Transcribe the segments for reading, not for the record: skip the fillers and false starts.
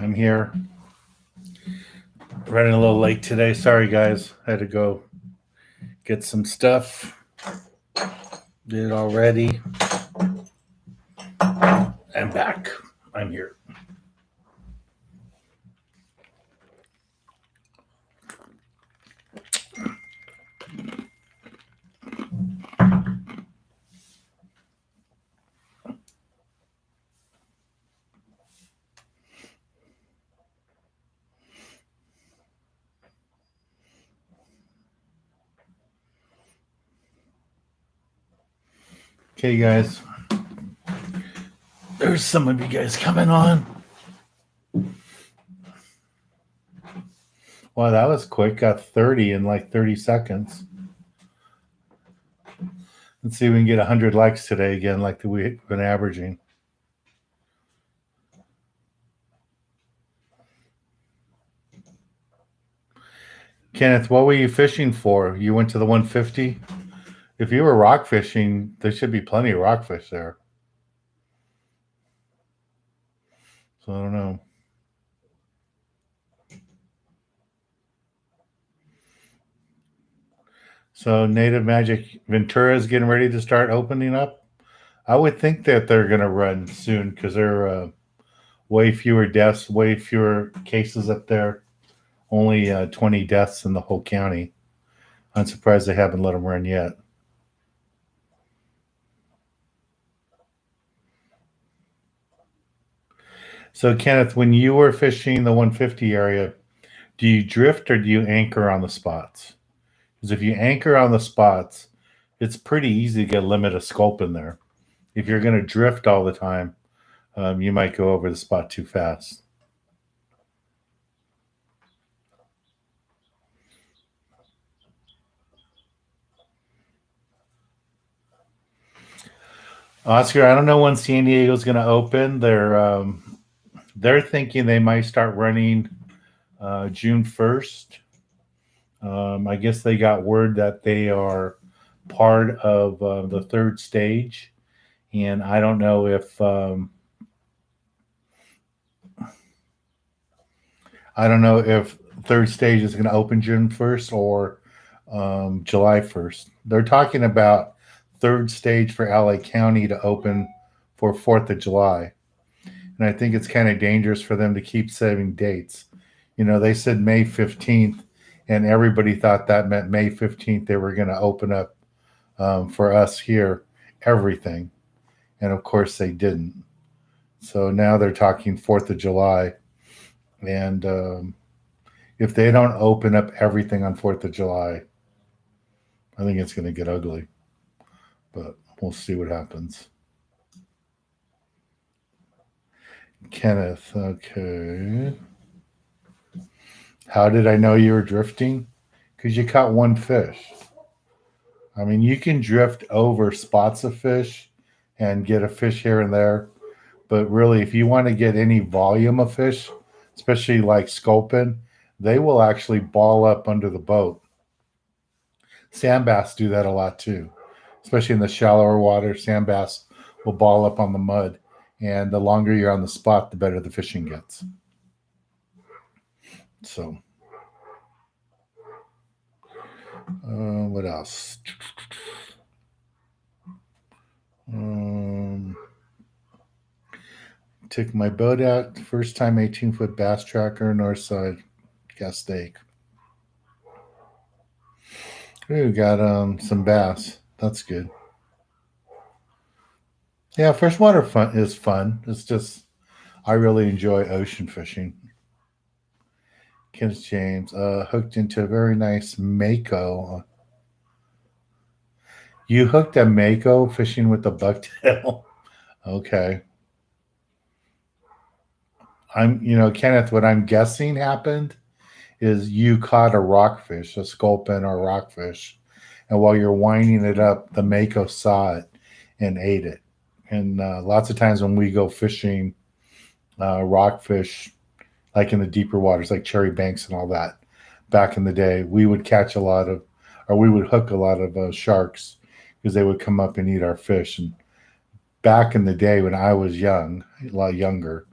I'm here. Running a little late today. Sorry, guys. I had to go get some stuff. Did it already. I'm back. I'm here. Okay, guys. There's some of you guys coming on. Wow, that was quick. Got 30 in like 30 seconds. Let's see if we can get 100 likes today again, like we've been averaging. Kenneth, what were you fishing for? You went to the 150? If you were rock fishing, there should be plenty of rockfish there. So I don't know. So Native Magic Ventura is getting ready to start opening up. I would think that they're going to run soon because there are way fewer deaths, way fewer cases up there. Only 20 deaths in the whole county. I'm surprised they haven't let them run yet. So, Kenneth, when you were fishing the 150 area, do you drift or do you anchor on the spots? Because if you anchor on the spots, it's pretty easy to get a limit of scope in there. If you're going to drift all the time, you might go over the spot too fast. Oscar, I don't know when San Diego's going to open. They're thinking they might start running June 1st. I guess they got word that they are part of the third stage, and I don't know if third stage is going to open June 1st or July 1st. They're talking about third stage for LA County to open for 4th of July. And I think it's kind of dangerous for them to keep saving dates. You know, they said May 15th, and everybody thought that meant May 15th they were going to open up for us here everything. And of course they didn't. So now they're talking 4th of July. And if they don't open up everything on 4th of July, I think it's going to get ugly. But we'll see what happens. Kenneth, okay. How did I know you were drifting? Because you caught one fish. I mean, you can drift over spots of fish and get a fish here and there. But really, if you want to get any volume of fish, especially like sculpin, they will actually ball up under the boat. Sand bass do that a lot too, especially in the shallower water. Sand bass will ball up on the mud. And the longer you're on the spot, the better the fishing gets. So, what else? Took my boat out. First time 18-foot bass tracker, north side, gas steak. Ooh, got some bass. That's good. Yeah, freshwater fun is fun. It's just I really enjoy ocean fishing. Kenneth James hooked into a very nice mako. You hooked a mako fishing with a bucktail. Okay. Kenneth, what I'm guessing happened is you caught a rockfish, a sculpin or a rockfish, and while you're winding it up, the mako saw it and ate it. And lots of times when we go fishing rockfish, like in the deeper waters, like Cherry Banks and all that, back in the day, we would catch a lot of, or we would hook a lot of sharks because they would come up and eat our fish. And back in the day when I was young, a lot younger,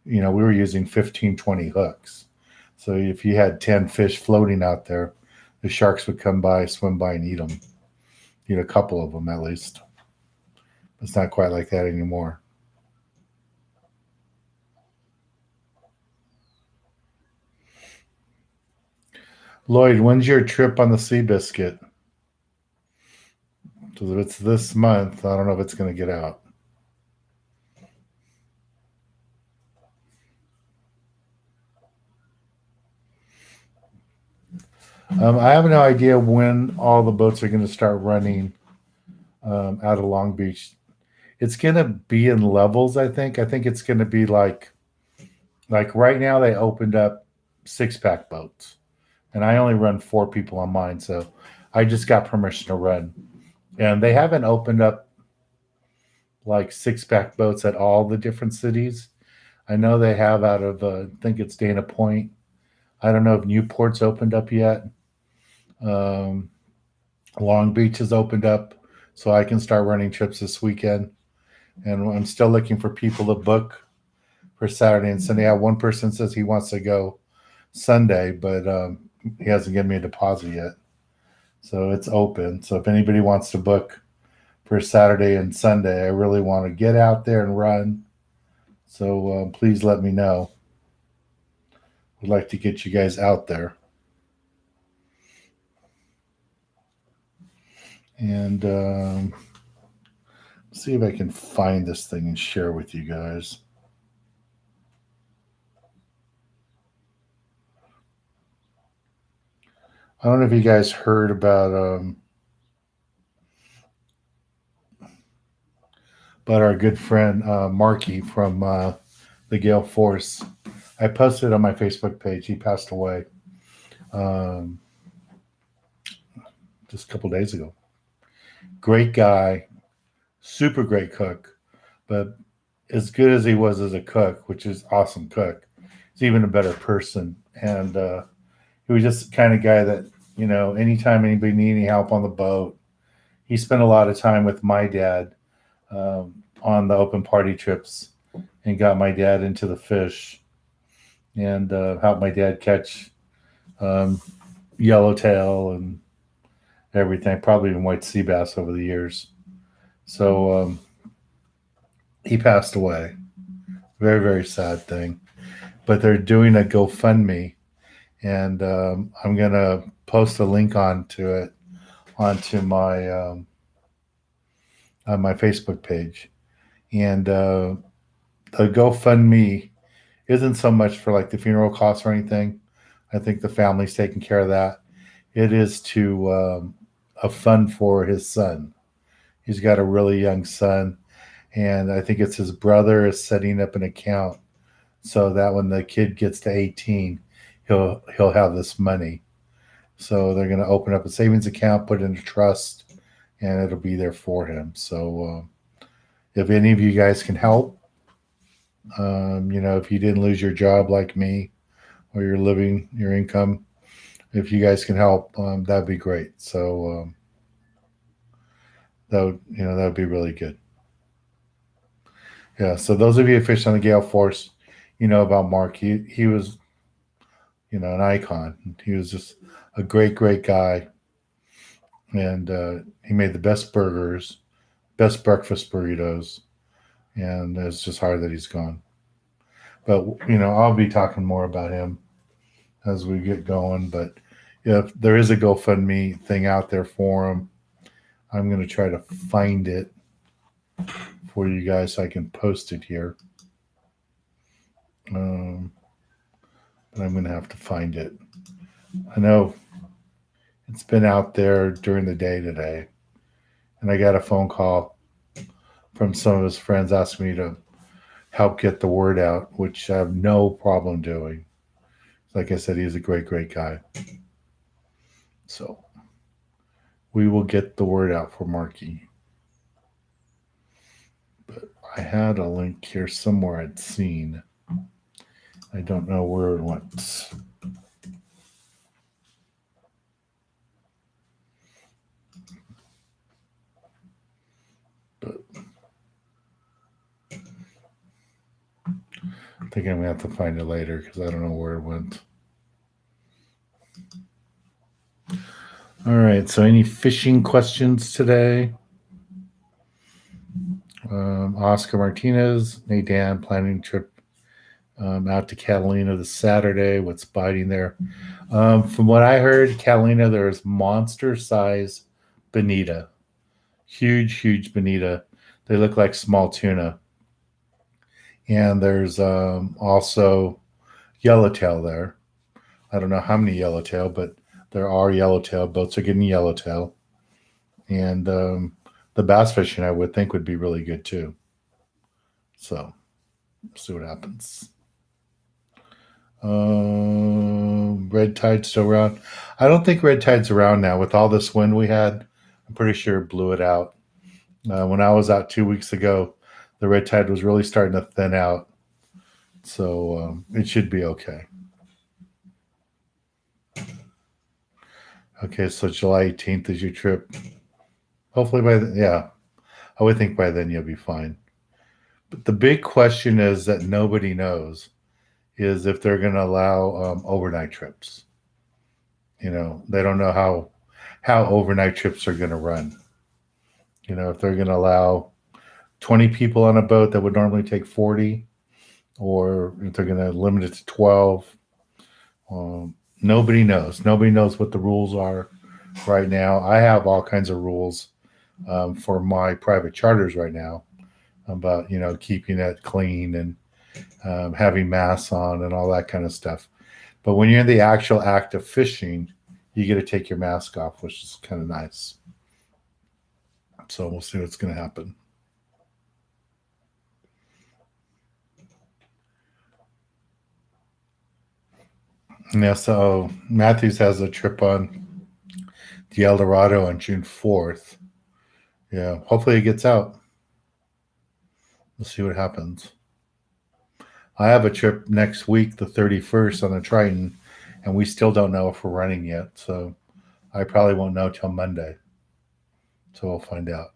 we were using 15, 20 hooks. So if you had 10 fish floating out there, the sharks would come by, swim by, and eat them. Eat a couple of them at least. It's not quite like that anymore. Lloyd, when's your trip on the Seabiscuit? Because if it's this month, I don't know if it's going to get out. I have no idea when all the boats are going to start running out of Long Beach. It's going to be in levels, I think. I think it's going to be like right now they opened up 6-pack boats, and I only run 4 people on mine, so I just got permission to run. And they haven't opened up like 6-pack boats at all the different cities. I know they have out of I think it's Dana Point. I don't know if Newport's opened up yet. Um, Long Beach has opened up, so I can start running trips this weekend. And I'm still looking for people to book for Saturday and Sunday. Yeah, one person says he wants to go Sunday, but he hasn't given me a deposit yet. So it's open. So if anybody wants to book for Saturday and Sunday, I really want to get out there and run. So please let me know. We'd like to get you guys out there. And see if I can find this thing and share with you guys. I don't know if you guys heard about our good friend Marky from the Gale Force. I posted on my Facebook page. He passed away um, just a couple days ago. Great guy, super great cook, but as good as he was as a cook, which is awesome cook, he's even a better person. And he was just the kind of guy that, anytime anybody needed any help on the boat, he spent a lot of time with my dad on the open party trips and got my dad into the fish and helped my dad catch um, yellowtail and everything, probably even white sea bass over the years. So he passed away. Very, very sad thing. But they're doing a GoFundMe, and I'm gonna post a link onto my Facebook page. And the GoFundMe isn't so much for like the funeral costs or anything. I think the family's taking care of that. It is to a fund for his son. He's got a really young son, and I think it's his brother is setting up an account so that when the kid gets to 18, he'll have this money. So they're going to open up a savings account, put it in a trust, and it'll be there for him. So if any of you guys can help, if you didn't lose your job like me or your income, if you guys can help, that'd be great. So that would be really good. Yeah. So those of you who fished on the Gale Force, you know about Mark. He was an icon. He was just a great, great guy, and he made the best burgers, best breakfast burritos, and it's just hard that he's gone. But I'll be talking more about him as we get going. But if there is a GoFundMe thing out there for him, I'm going to try to find it for you guys so I can post it here. But I'm going to have to find it. I know it's been out there during the day today, and I got a phone call from some of his friends asking me to help get the word out, which I have no problem doing. Like I said, he's a great, great guy. So we will get the word out for Marky. But I had a link here somewhere I'd seen. I don't know where it went. But think I'm going to have to find it later because I don't know where it went. All right. So, any fishing questions today? Oscar Martinez, Nadan planning trip out to Catalina this Saturday. What's biting there? From what I heard, Catalina, there's monster size bonita, huge bonita. They look like small tuna. And there's also yellowtail there. I don't know how many yellowtail, but there are yellowtail. Boats are getting yellowtail. And the bass fishing, I would think, would be really good too. So, see what happens. Red tide's still around. I don't think red tide's around now. With all this wind we had, I'm pretty sure it blew it out. When I was out 2 weeks ago, the red tide was really starting to thin out. So it should be okay. Okay, so July 18th is your trip. Hopefully by then, yeah, I would think by then you'll be fine. But the big question is that nobody knows is if they're going to allow overnight trips. You know, they don't know how overnight trips are going to run. You know, if they're going to allow 20 people on a boat that would normally take 40, or if they're going to limit it to 12. Nobody knows. Nobody knows what the rules are right now. I have all kinds of rules for my private charters right now about, you know, keeping it clean and having masks on and all that kind of stuff. But when you're in the actual act of fishing, you get to take your mask off, which is kind of nice. So we'll see what's going to happen. Yeah, so Matthews has a trip on the El Dorado on June 4th. Yeah, hopefully it gets out. We'll see what happens. I have a trip next week, the 31st, on the Triton, and we still don't know if we're running yet. So I probably won't know till Monday. So we'll find out.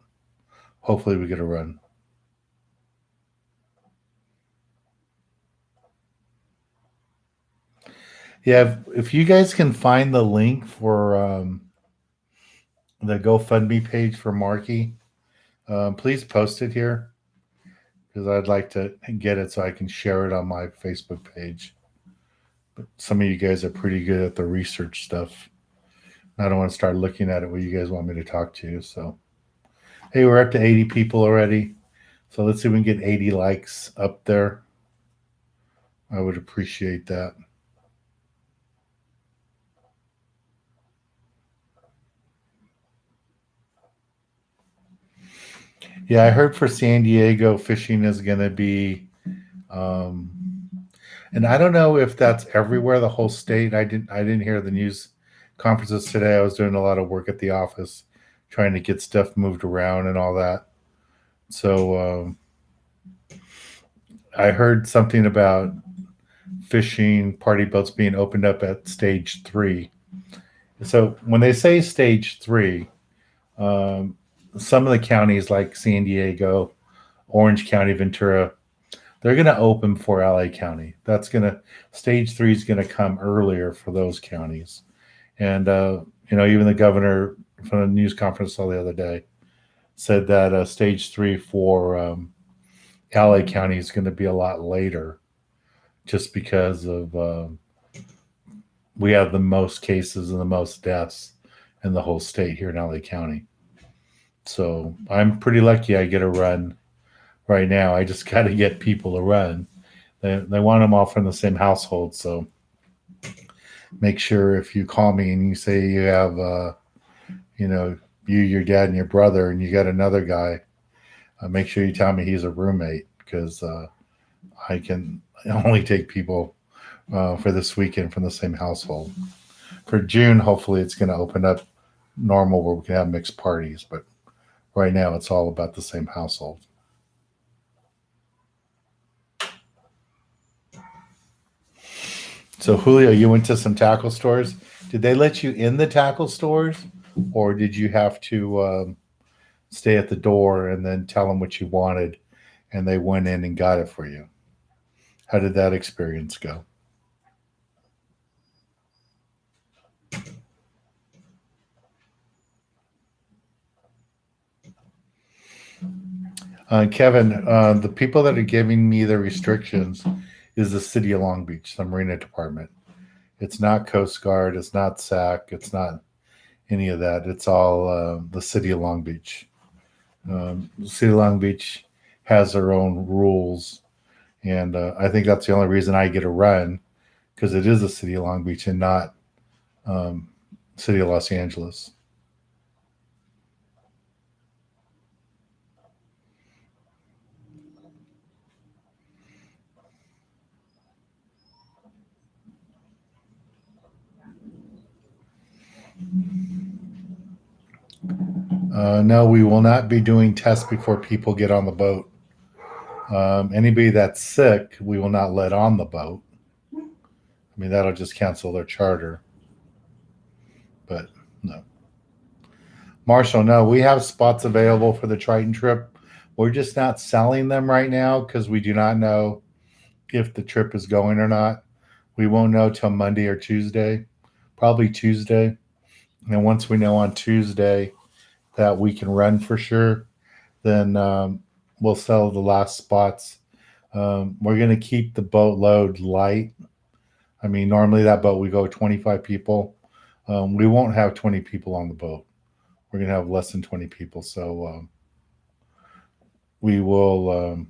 Hopefully we get a run. Yeah, if you guys can find the link for the GoFundMe page for Marky, please post it here because I'd like to get it so I can share it on my Facebook page. But some of you guys are pretty good at the research stuff. I don't want to start looking at it what you guys want me to talk to you. So, hey, we're up to 80 people already. So let's see if we can get 80 likes up there. I would appreciate that. Yeah, I heard for San Diego, fishing is going to be, and I don't know if that's everywhere, the whole state. I didn't hear the news conferences today. I was doing a lot of work at the office, trying to get stuff moved around and all that. So I heard something about fishing party boats being opened up at stage 3. So when they say stage 3, um, some of the counties like San Diego, Orange County, Ventura, they're going to open for LA County. That's going to stage 3 is going to come earlier for those counties. And you know, even the governor from a news conference the other day said that stage 3 for LA County is going to be a lot later, just because of we have the most cases and the most deaths in the whole state here in LA County. So I'm pretty lucky I get a run right now. I just got to get people to run. They want them all from the same household. So make sure if you call me and you say you have, you know, you, your dad, and your brother, and you got another guy, make sure you tell me he's a roommate because I can only take people for this weekend from the same household. For June, hopefully it's going to open up normal where we can have mixed parties. But right now, it's all about the same household. So, Julio, you went to some tackle stores. Did they let you in the tackle stores, or did you have to stay at the door and then tell them what you wanted, and they went in and got it for you? How did that experience go? Kevin, the people that are giving me the restrictions is the city of Long Beach, the Marina Department. It's not Coast Guard. It's not SAC. It's not any of that. It's all the city of Long Beach. The city of Long Beach has their own rules, and I think that's the only reason I get a run because it is the city of Long Beach and not um, city of Los Angeles. No, we will not be doing tests before people get on the boat. Anybody that's sick, we will not let on the boat. I mean, that'll just cancel their charter. But no. Marshall, no, we have spots available for the Triton trip. We're just not selling them right now because we do not know if the trip is going or not. We won't know till Monday or Tuesday, probably Tuesday. And once we know on Tuesday that we can run for sure, then we'll sell the last spots. We're going to keep the boat load light. I mean, normally that boat we go 25 people. We won't have 20 people on the boat. We're going to have less than 20 people. So we will,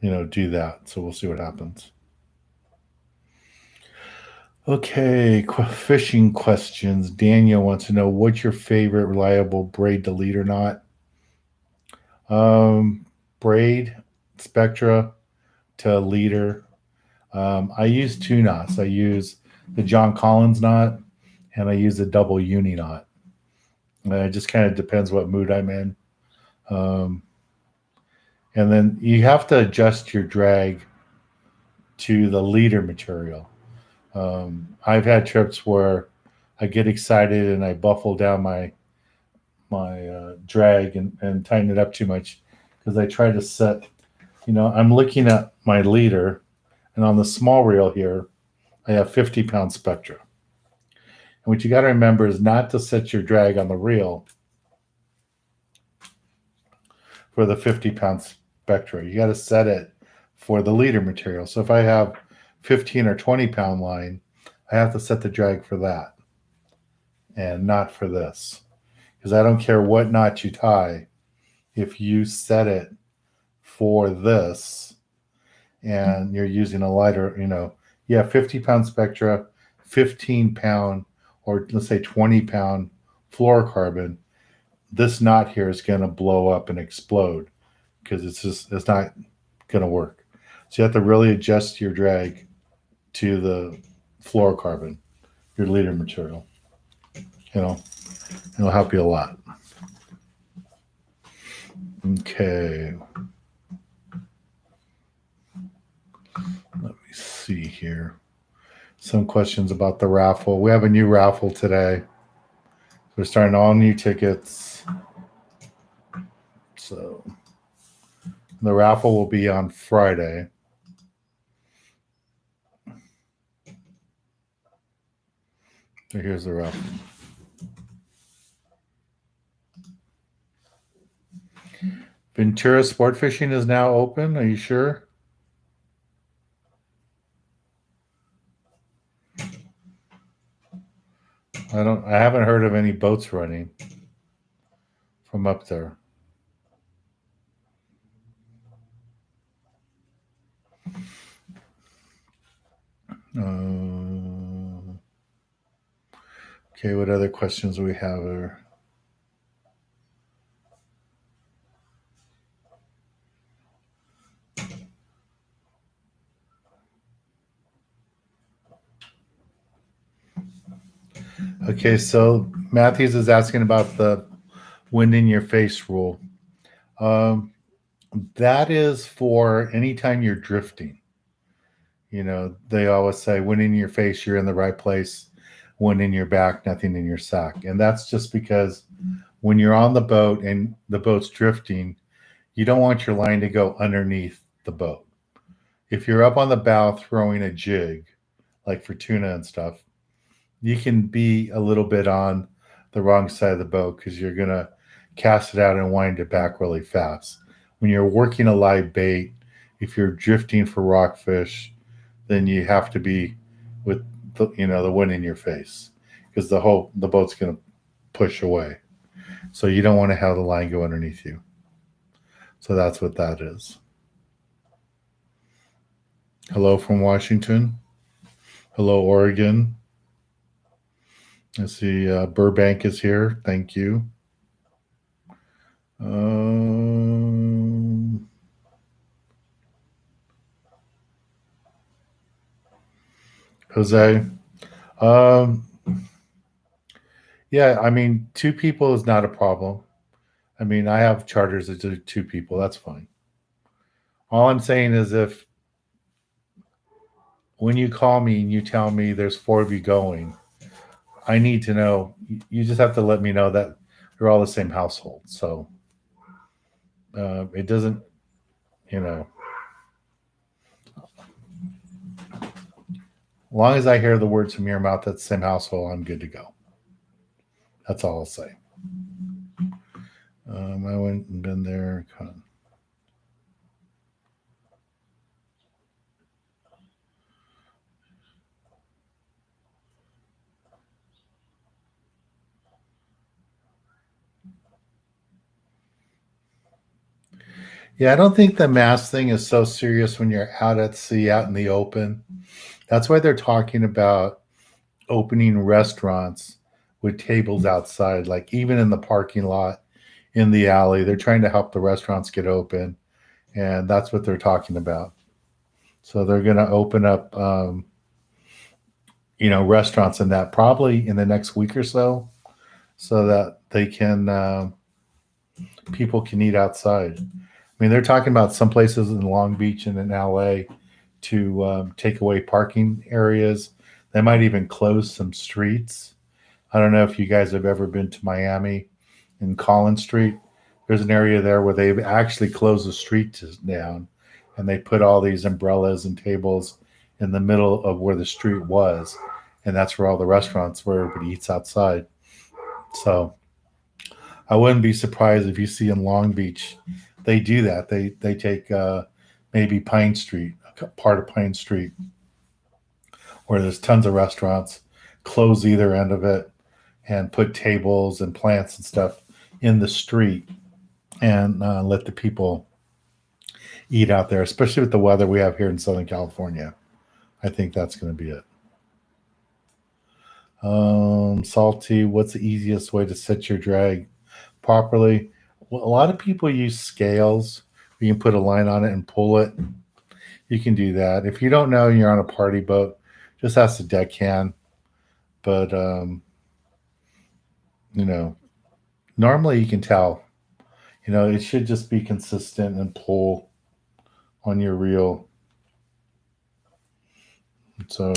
do that. So we'll see what happens. Okay, fishing questions. Daniel wants to know what's your favorite reliable braid to lead or not. Braid, Spectra to leader. I use two knots. I use the John Collins knot and I use the double uni knot. It just kind of depends what mood I'm in. And then you have to adjust your drag to the leader material. I've had trips where I get excited and I buffle down my drag and tighten it up too much because I try to set. I'm looking at my leader, and on the small reel here, I have 50-pound Spectra. And what you got to remember is not to set your drag on the reel for the 50-pound Spectra. You got to set it for the leader material. So if I have 15 or 20-pound line, I have to set the drag for that and not for this. Because I don't care what knot you tie, if you set it for this and you're using a lighter, 50-pound Spectra, 15-pound, or let's say 20-pound fluorocarbon, this knot here is going to blow up and explode because it's not going to work. So you have to really adjust your drag to the fluorocarbon, your leader material. It'll help you a lot. Okay. Let me see here. Some questions about the raffle. We have a new raffle today. We're starting all new tickets. So the raffle will be on Friday. So here's the raffle. Ventura Sport Fishing is now open. Are you sure? I haven't heard of any boats running from up there. Okay, what other questions do we have there? Okay, so Matthews is asking about the wind in your face rule. That is for anytime you're drifting. They always say wind in your face, you're in the right place. Wind in your back, nothing in your sack. And that's just because when you're on the boat and the boat's drifting, you don't want your line to go underneath the boat. If you're up on the bow throwing a jig, like for tuna and stuff, you can be a little bit on the wrong side of the boat because you're going to cast it out and wind it back really fast. When you're working a live bait, if you're drifting for rockfish, then you have to be with the wind in your face because the boat's going to push away. So you don't want to have the line go underneath you. So that's what that is. Hello from Washington. Hello, Oregon. I see Burbank is here. Thank you. Jose. Um, yeah, I mean, two people is not a problem. I mean, I have charters that do two people. That's fine. All I'm saying is if when you call me and you tell me there's four of you going, I need to know. You just have to let me know that they're all the same household. So it doesn't, you know, as long as I hear the words from your mouth, that's the same household, I'm good to go. That's all I'll say. I went and been there. Yeah, I don't think the mask thing is so serious when you're out at sea, out in the open. That's why they're talking about opening restaurants with tables outside, like even in the parking lot, in the alley. They're trying to help the restaurants get open, and that's what they're talking about. So they're going to open up, restaurants in that probably in the next week or so that they can people can eat outside. I mean, they're talking about some places in Long Beach and in LA to take away parking areas. They might even close some streets. I don't know if you guys have ever been to Miami in Collins Street. There's an area there where they've actually closed the street down and they put all these umbrellas and tables in the middle of where the street was. And that's where all the restaurants where everybody eats outside. So I wouldn't be surprised if you see in Long Beach they do that. They take maybe Pine Street, part of Pine Street, where there's tons of restaurants, close either end of it, and put tables and plants and stuff in the street and let the people eat out there, especially with the weather we have here in Southern California. I think that's going to be it. Salty, what's the easiest way to set your drag properly? Well, a lot of people use scales. You can put a line on it and pull it. You can do that. If you don't know and you're on a party boat, just ask the deckhand. But normally you can tell. It should just be consistent and pull on your reel. So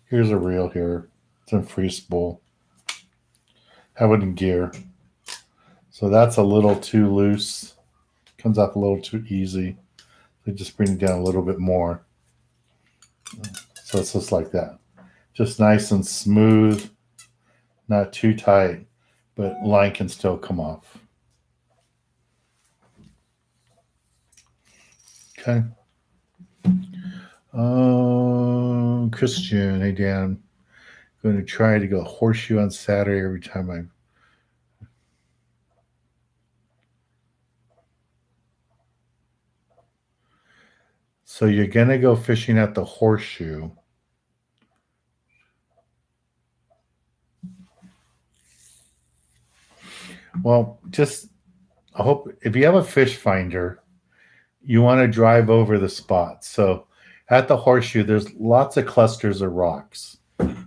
here's a reel here. It's in free spool. Have it in gear. So that's a little too loose. Comes off a little too easy. So just bring it down a little bit more. So it's just like that. Just nice and smooth. Not too tight, but line can still come off. Okay. Christian, hey Dan, I'm going to try to go horseshoe on Saturday every time I. So you're going to go fishing at the horseshoe. Well, I hope if you have a fish finder, you want to drive over the spots. So at the horseshoe, there's lots of clusters of rocks,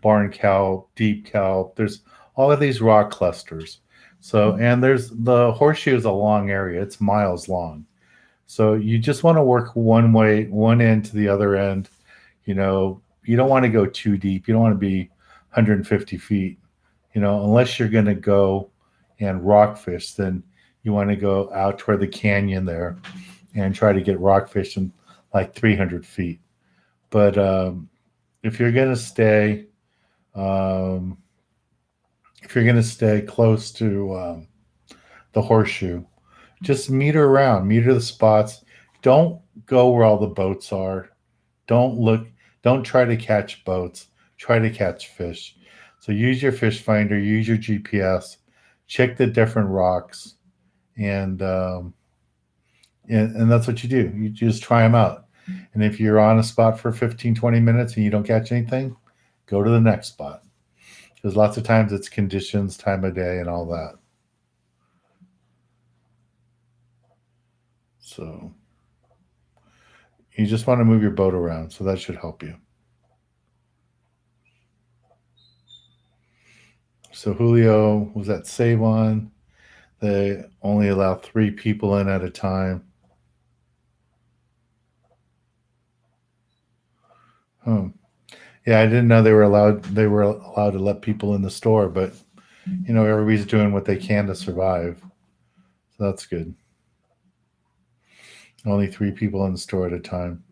barn kelp, deep kelp. There's all of these rock clusters. So, and there's the horseshoe is a long area. It's miles long. So you just want to work one way, one end to the other end. You don't want to go too deep. You don't want to be 150 feet, unless you're going to go and rockfish, then you want to go out toward the canyon there and try to get rockfish in like 300 feet. But if you're gonna stay, um, if you're gonna stay close to the horseshoe, just meter around, meter the spots. Don't go where all the boats are. Don't look. Don't try to catch boats. Try to catch fish. So use your fish finder. Use your GPS. Check the different rocks, and and that's what you do. You just try them out. And if you're on a spot for 15, 20 minutes and you don't catch anything, go to the next spot. Because lots of times it's conditions, time of day, and all that. So you just want to move your boat around. So that should help you. So Julio was at Save On. They only allow 3 people in at a time. Hmm. Yeah, I didn't know they were allowed. They were allowed to let people in the store, but everybody's doing what they can to survive. So that's good. Only 3 people in the store at a time.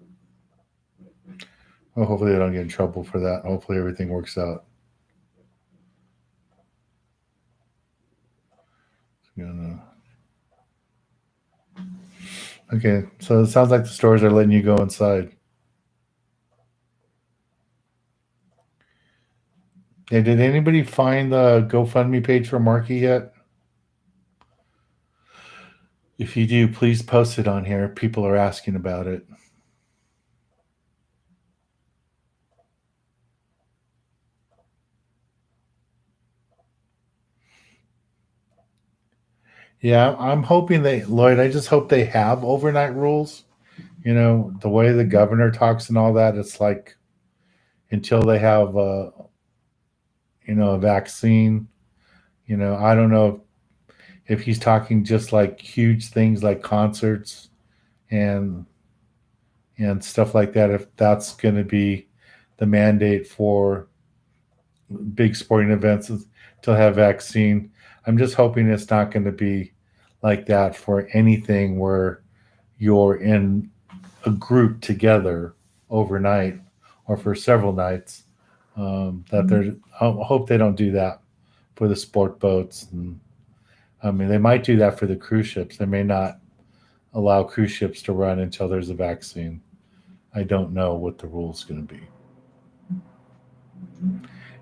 Well, hopefully they don't get in trouble for that. Hopefully everything works out. Okay, so it sounds like the stores are letting you go inside. Hey, did anybody find the GoFundMe page for Marky yet? If you do, please post it on here. People are asking about it. Yeah, I'm hoping Lloyd, I just hope they have overnight rules. The way the governor talks and all that, it's like until they have a vaccine, I don't know if he's talking just like huge things like concerts and stuff like that, if that's going to be the mandate for big sporting events to have vaccine. I'm just hoping it's not going to be like that for anything where you're in a group together overnight or for several nights. That they're, I hope they don't do that for the sport boats. And I mean, they might do that for the cruise ships. They may not allow cruise ships to run until there's a vaccine. I don't know what the rule's going to be.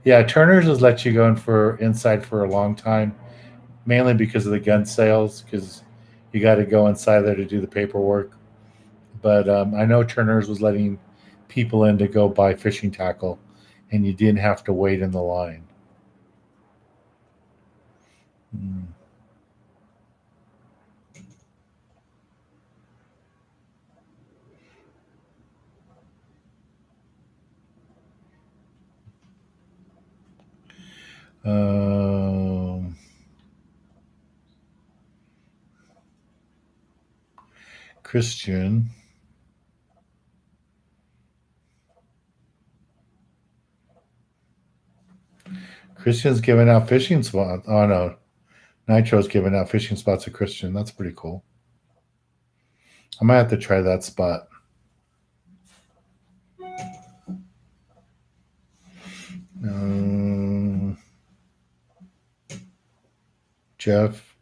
Yeah, Turner's has let you go in for inside for a long time, mainly because of the gun sales, because you got to go inside there to do the paperwork. But I know Turner's was letting people in to go buy fishing tackle, and you didn't have to wait in the line. Mm. Um, Christian. Christian's giving out fishing spots. Oh no, Nitro's giving out fishing spots to Christian. That's pretty cool. I might have to try that spot. Um, Jeff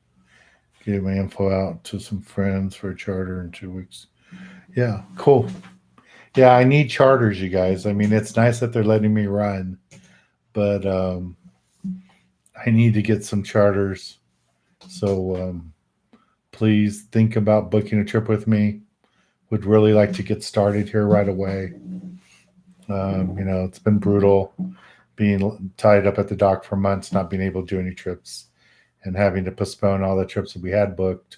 gave my info out to some friends for a charter in 2 weeks. Yeah, cool. Yeah, I need charters, you guys. I mean, it's nice that they're letting me run, but I need to get some charters. So please think about booking a trip with me. Would really like to get started here right away. It's been brutal being tied up at the dock for months, not being able to do any trips, and having to postpone all the trips that we had booked.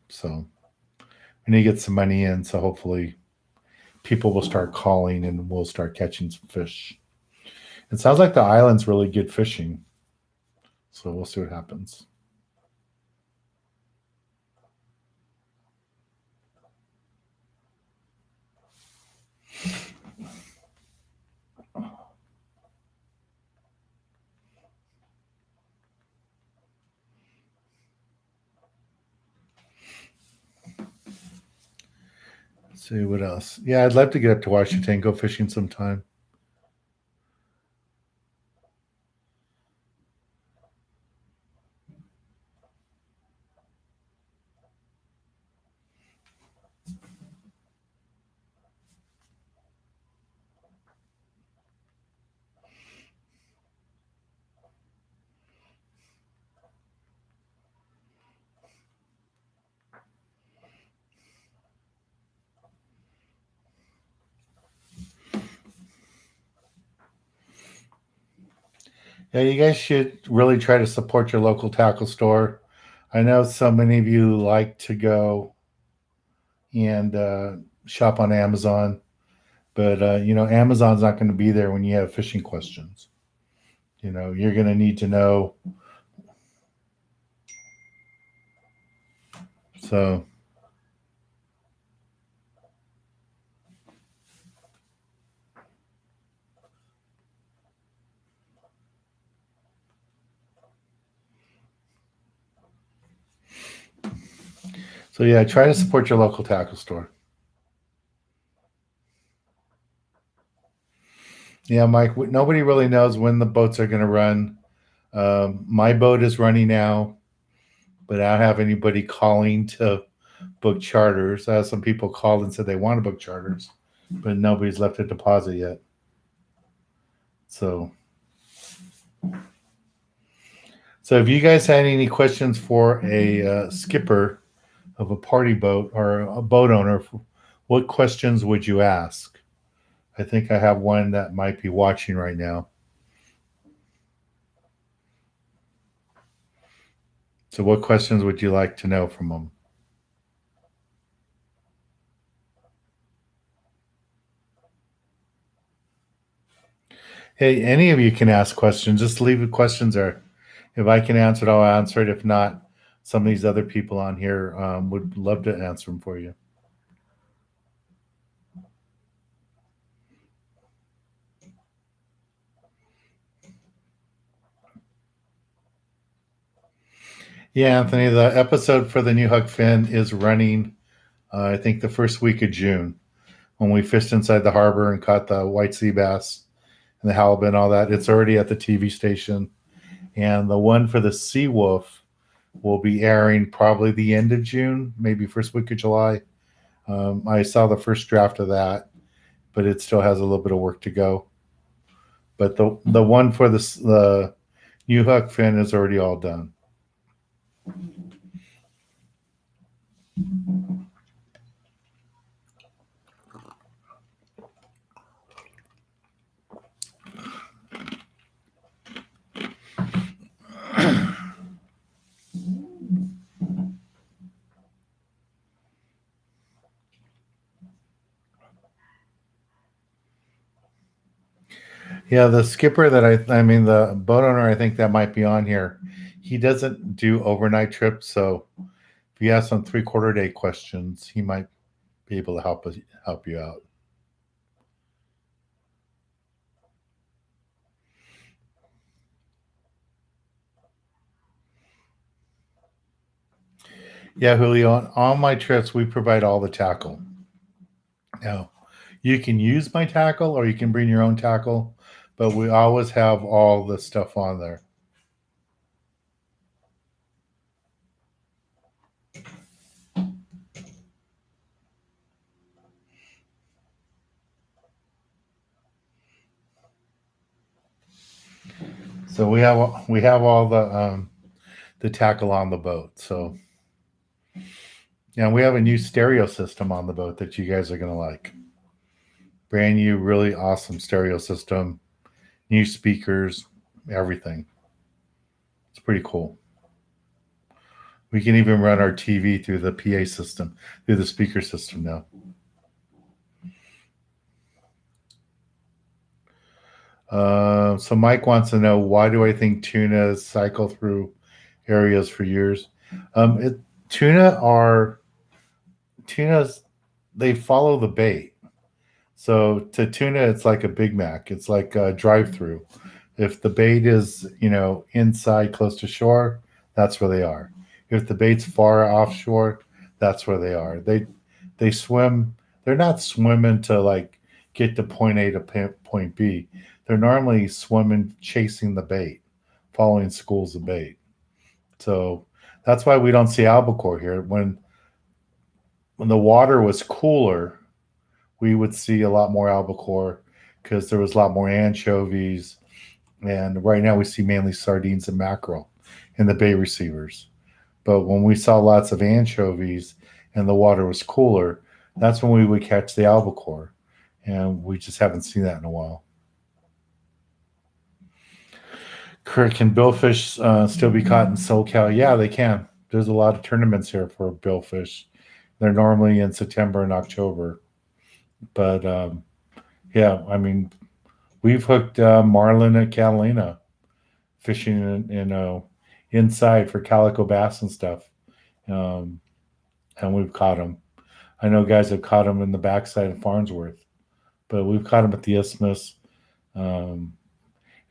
So we need to get some money in. So hopefully people will start calling and we'll start catching some fish. It sounds like the island's really good fishing. So we'll see what happens. See what else. Yeah, I'd love to get up to Washington, go fishing sometime. Yeah, you guys should really try to support your local tackle store. I know so many of you like to go and shop on Amazon, but Amazon's not going to be there when you have fishing questions. You're going to need to know. So, so yeah, try to support your local tackle store. Yeah, Mike. Nobody really knows when the boats are going to run. My boat is running now, but I don't have anybody calling to book charters. Some people called and said they want to book charters, but nobody's left a deposit yet. So if you guys had any questions for a skipper of a party boat or a boat owner, what questions would you ask? I think I have one that might be watching right now. So what questions would you like to know from them? Hey, any of you can ask questions. Just leave the questions there. If I can answer it, I'll answer it. If not, some of these other people on here would love to answer them for you. Yeah, Anthony, the episode for the new Huck Finn is running, I think, the first week of June when we fished inside the harbor and caught the white sea bass and the halibut and all that. It's already at the TV station. And the one for the sea wolf will be airing probably the end of June, maybe first week of July. I saw the first draft of that, but it still has a little bit of work to go. But the one for the new Huck Finn is already all done. Yeah, the skipper that I mean, the boat owner, I think that might be on here. He doesn't do overnight trips, so if you have some 3/4 day questions, he might be able to help you out. Yeah, Julio, on all my trips, we provide all the tackle. Now, you can use my tackle or you can bring your own tackle, but we always have all the stuff on there. So we have all the tackle on the boat. So yeah, we have a new stereo system on the boat that you guys are gonna like. Brand new, really awesome stereo system, new speakers, everything. It's pretty cool. We can even run our TV through the PA system, through the speaker system now. So Mike wants to know, why do I think tuna cycle through areas for years? Um, it, tuna are tunas. They follow the bait. So to tuna, it's like a Big Mac. It's like a drive-through. If the bait is, inside close to shore, that's where they are. If the bait's far offshore, that's where they are. They swim. they're not swimming to like get to point A to point B. They're normally swimming chasing the bait, following schools of bait. So that's why we don't see albacore here. When the water was cooler, we would see a lot more albacore because there was a lot more anchovies. And right now we see mainly sardines and mackerel in the bay receivers. But when we saw lots of anchovies and the water was cooler, that's when we would catch the albacore. And we just haven't seen that in a while. Can billfish still be caught in SoCal? Yeah, they can. There's a lot of tournaments here for billfish. They're normally in September and October. But yeah, I mean, we've hooked marlin at Catalina fishing inside for calico bass and stuff. Um, and we've caught them. I know guys have caught them in the backside of Farnsworth, but we've caught them at the Isthmus. Um,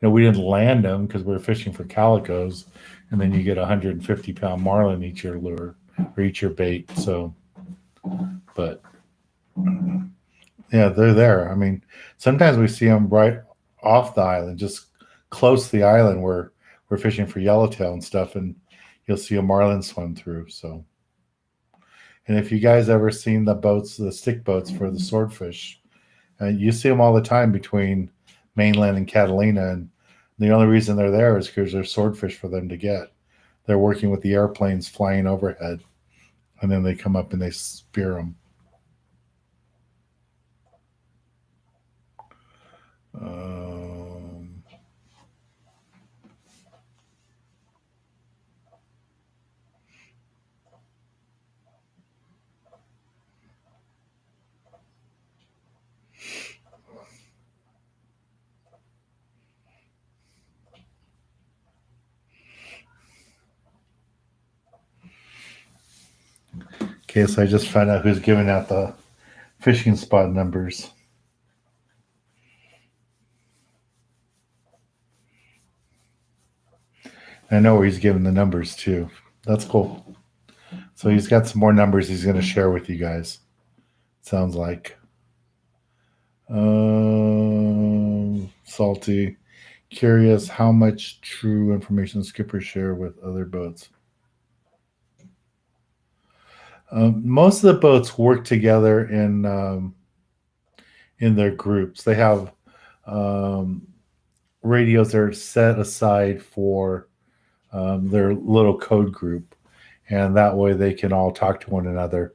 we didn't land them because we were fishing for calicos, and then you get 150-pound marlin each your lure or each your bait. So, but yeah, they're there. I mean, sometimes we see them right off the island, just close to the island where we're fishing for yellowtail and stuff, and you'll see a marlin swim through. So, and if you guys ever seen the boats, the stick boats for the swordfish, you see them all the time between mainland and Catalina, and the only reason they're there is because there's swordfish for them to get. They're working with the airplanes flying overhead, and then they come up and they spear them. Okay, so I just found out who's giving out the fishing spot numbers. I know where he's giving the numbers too. That's cool. So he's got some more numbers he's going to share with you guys. Sounds like. Salty. Curious how much true information skippers share with other boats. Most of the boats work together in their groups. They have radios that are set aside for their little code group, and that way they can all talk to one another.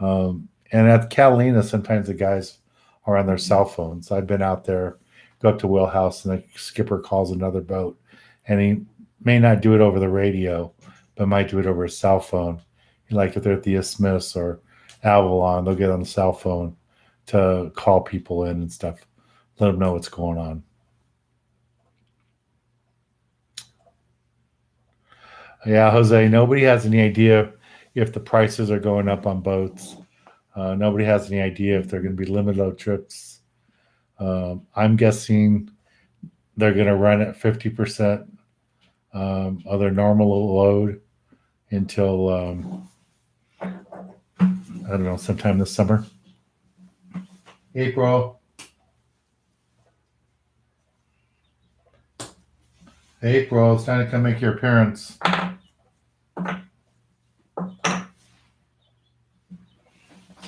And at Catalina, sometimes the guys are on their cell phones. I've been out there, go up to Wheelhouse, and the skipper calls another boat, and he may not do it over the radio, but might do it over a cell phone. Like if they're at the Isthmus or Avalon, they'll get on the cell phone to call people in and stuff, let them know what's going on. Yeah, Jose, nobody has any idea if the prices are going up on boats. Nobody has any idea if they're going to be limited load trips. I'm guessing they're going to run at 50% of their normal load until, I don't know, sometime this summer. April. April, it's time to come make your appearance.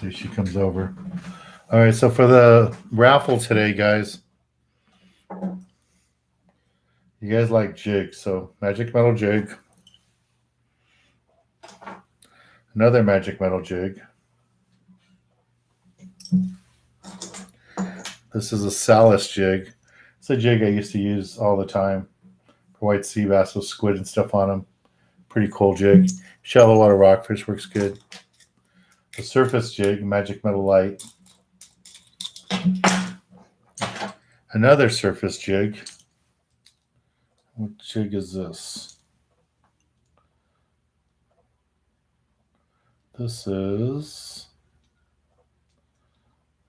See, she comes over. All right, so for the raffle today, guys, you guys like jigs, so magic metal jig, another magic metal jig. This is a Salis jig. It's a jig I used to use all the time for white sea bass with squid and stuff on them. Pretty cool jig. Shallow water rockfish works good. A surface jig, magic metal light. Another surface jig. What jig is this? This is,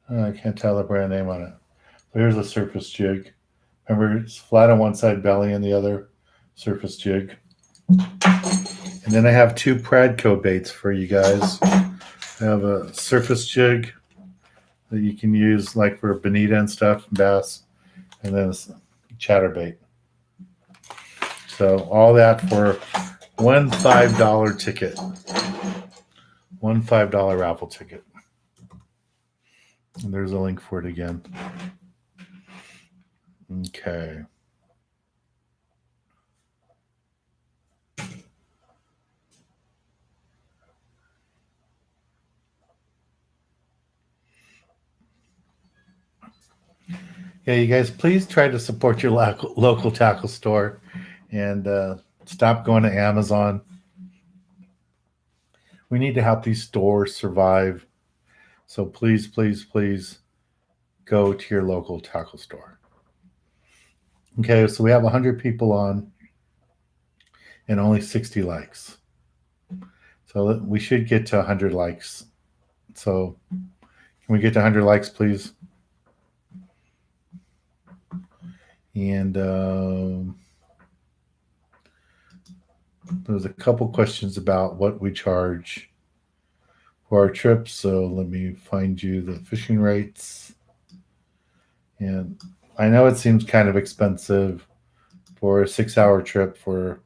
I can't tell the brand name on it. But here's a surface jig. Remember, it's flat on one side, belly on the other. Surface jig. And then I have 2 Pradco baits for you guys. I have a surface jig that you can use like for bonita and stuff, bass, and then chatterbait. So all that for one $5 ticket. One $5 raffle ticket. And there's a link for it again. Okay. Yeah, you guys, please try to support your local tackle store and stop going to Amazon. We need to help these stores survive. So please, please, please go to your local tackle store. Okay, so we have 100 people on and only 60 likes. So we should get to 100 likes. So can we get to 100 likes, please? And there's a couple questions about what we charge for our trips. So let me find you the fishing rates. And I know it seems kind of expensive for a 6-hour trip for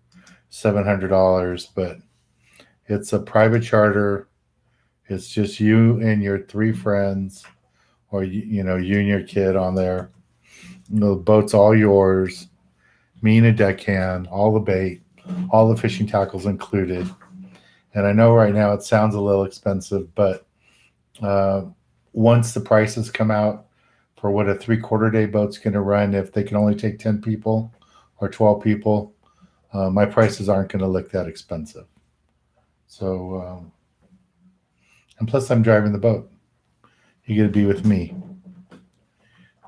$700, but it's a private charter. It's just you and your 3 friends, or you and your kid on there. The boat's all yours. Me and a deckhand, all the bait, all the fishing tackles included. And I know right now it sounds a little expensive, but once the prices come out for what a 3/4 day boat's going to run, if they can only take 10 people or 12 people, my prices aren't going to look that expensive. So, and plus I'm driving the boat. You're going to be with me.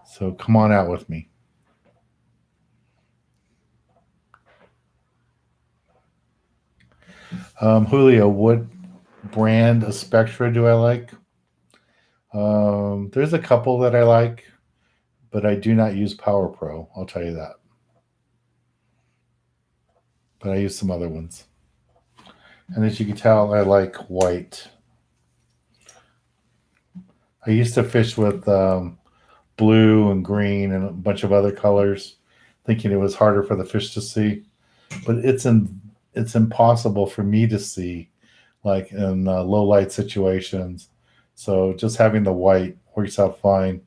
So come on out with me. Julio, what brand of Spectra do I like? There's a couple that I like, but I do not use Power Pro. I'll tell you that. But I use some other ones. And as you can tell, I like white. I used to fish with blue and green and a bunch of other colors, thinking it was harder for the fish to see. But it's impossible for me to see, like in low light situations. So just having the white works out fine.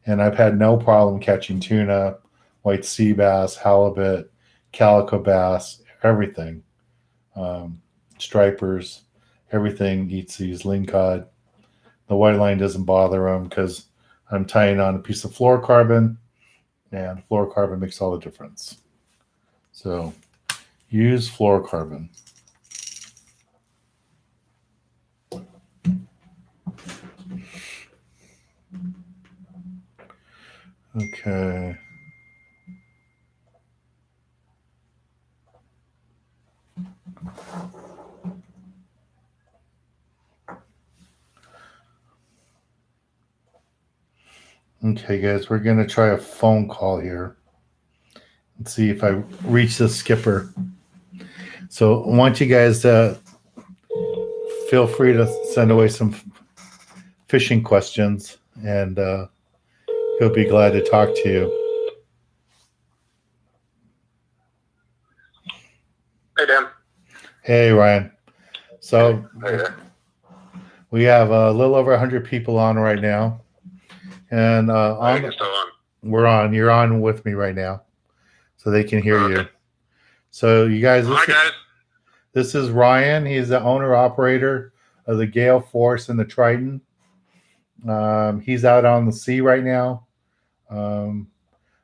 And I've had no problem catching tuna, white sea bass, halibut, calico bass, everything. Stripers, everything eats these lingcod. The white line doesn't bother them because I'm tying on a piece of fluorocarbon, and fluorocarbon makes all the difference. So use fluorocarbon. Okay. Okay, guys, we're going to try a phone call here. Let's see if I reach the skipper. So I want you guys to feel free to send away some fishing questions, and he'll be glad to talk to you. Hey, Dan. Hey, Ryan. So Hey there. we have a little over 100 people on right now. And we're on. You're on with me right now, so they can hear you. So you guys, Hi, guys. This is Ryan. He's the owner-operator of the Gale Force and the Triton. He's out on the sea right now,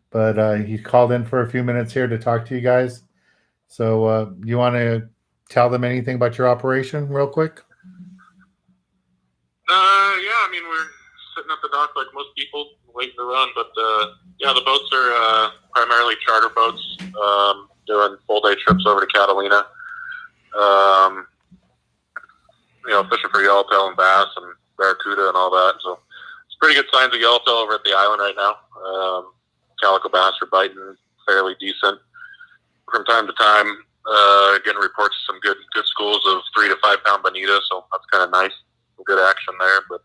but he called in for a few minutes here to talk to you guys. So you want to tell them anything about your operation real quick? Yeah, I mean, we're sitting at the dock like most people, waiting to run. But yeah, the boats are primarily charter boats, doing full-day trips over to Catalina. Fishing for yellowtail and bass and barracuda and all that. So it's pretty good signs of yellowtail over at the island right now. Calico bass are biting fairly decent. From time to time, getting reports of some good schools of 3 to 5 pound bonita, so that's kind of nice. Some good action there. But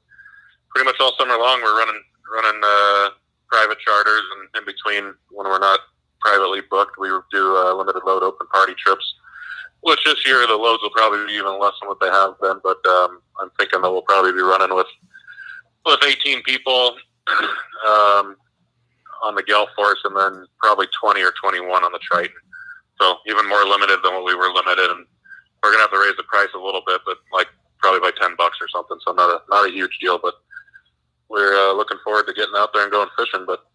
pretty much all summer long we're running private charters, and in between when we're not privately booked, we do limited load open party trips. Which this year the loads will probably be even less than what they have been, but I'm thinking that we'll probably be running with 18 people on the Gale Force, and then probably 20 or 21 on the Triton. So even more limited than what we were limited, and we're gonna have to raise the price a little bit, but like probably by $10 or something. So not a huge deal, but we're looking forward to getting out there and going fishing. But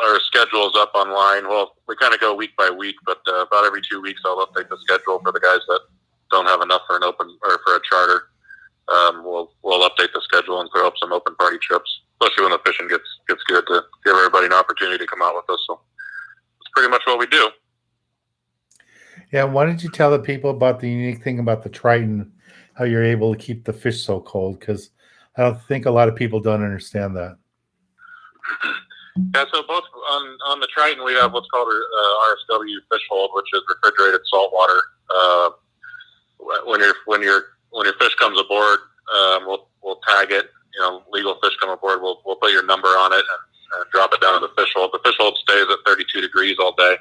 our schedule is up online. Well, we kind of go week by week, but about every 2 weeks I'll update the schedule for the guys that don't have enough for an open or for a charter. We'll update the schedule and throw up some open party trips, especially when the fishing gets good, to give everybody an opportunity to come out with us. So it's pretty much what we do. Yeah, why don't you tell the people about the unique thing about the Triton, how you're able to keep the fish so cold? Because I don't think a lot of people don't understand that. Yeah, so both on the Triton we have what's called RSW fish hold, which is refrigerated salt water. When your fish comes aboard, we'll tag it. You know, legal fish come aboard. We'll put your number on it and drop it down in the fish hold. The fish hold stays at 32 degrees all day.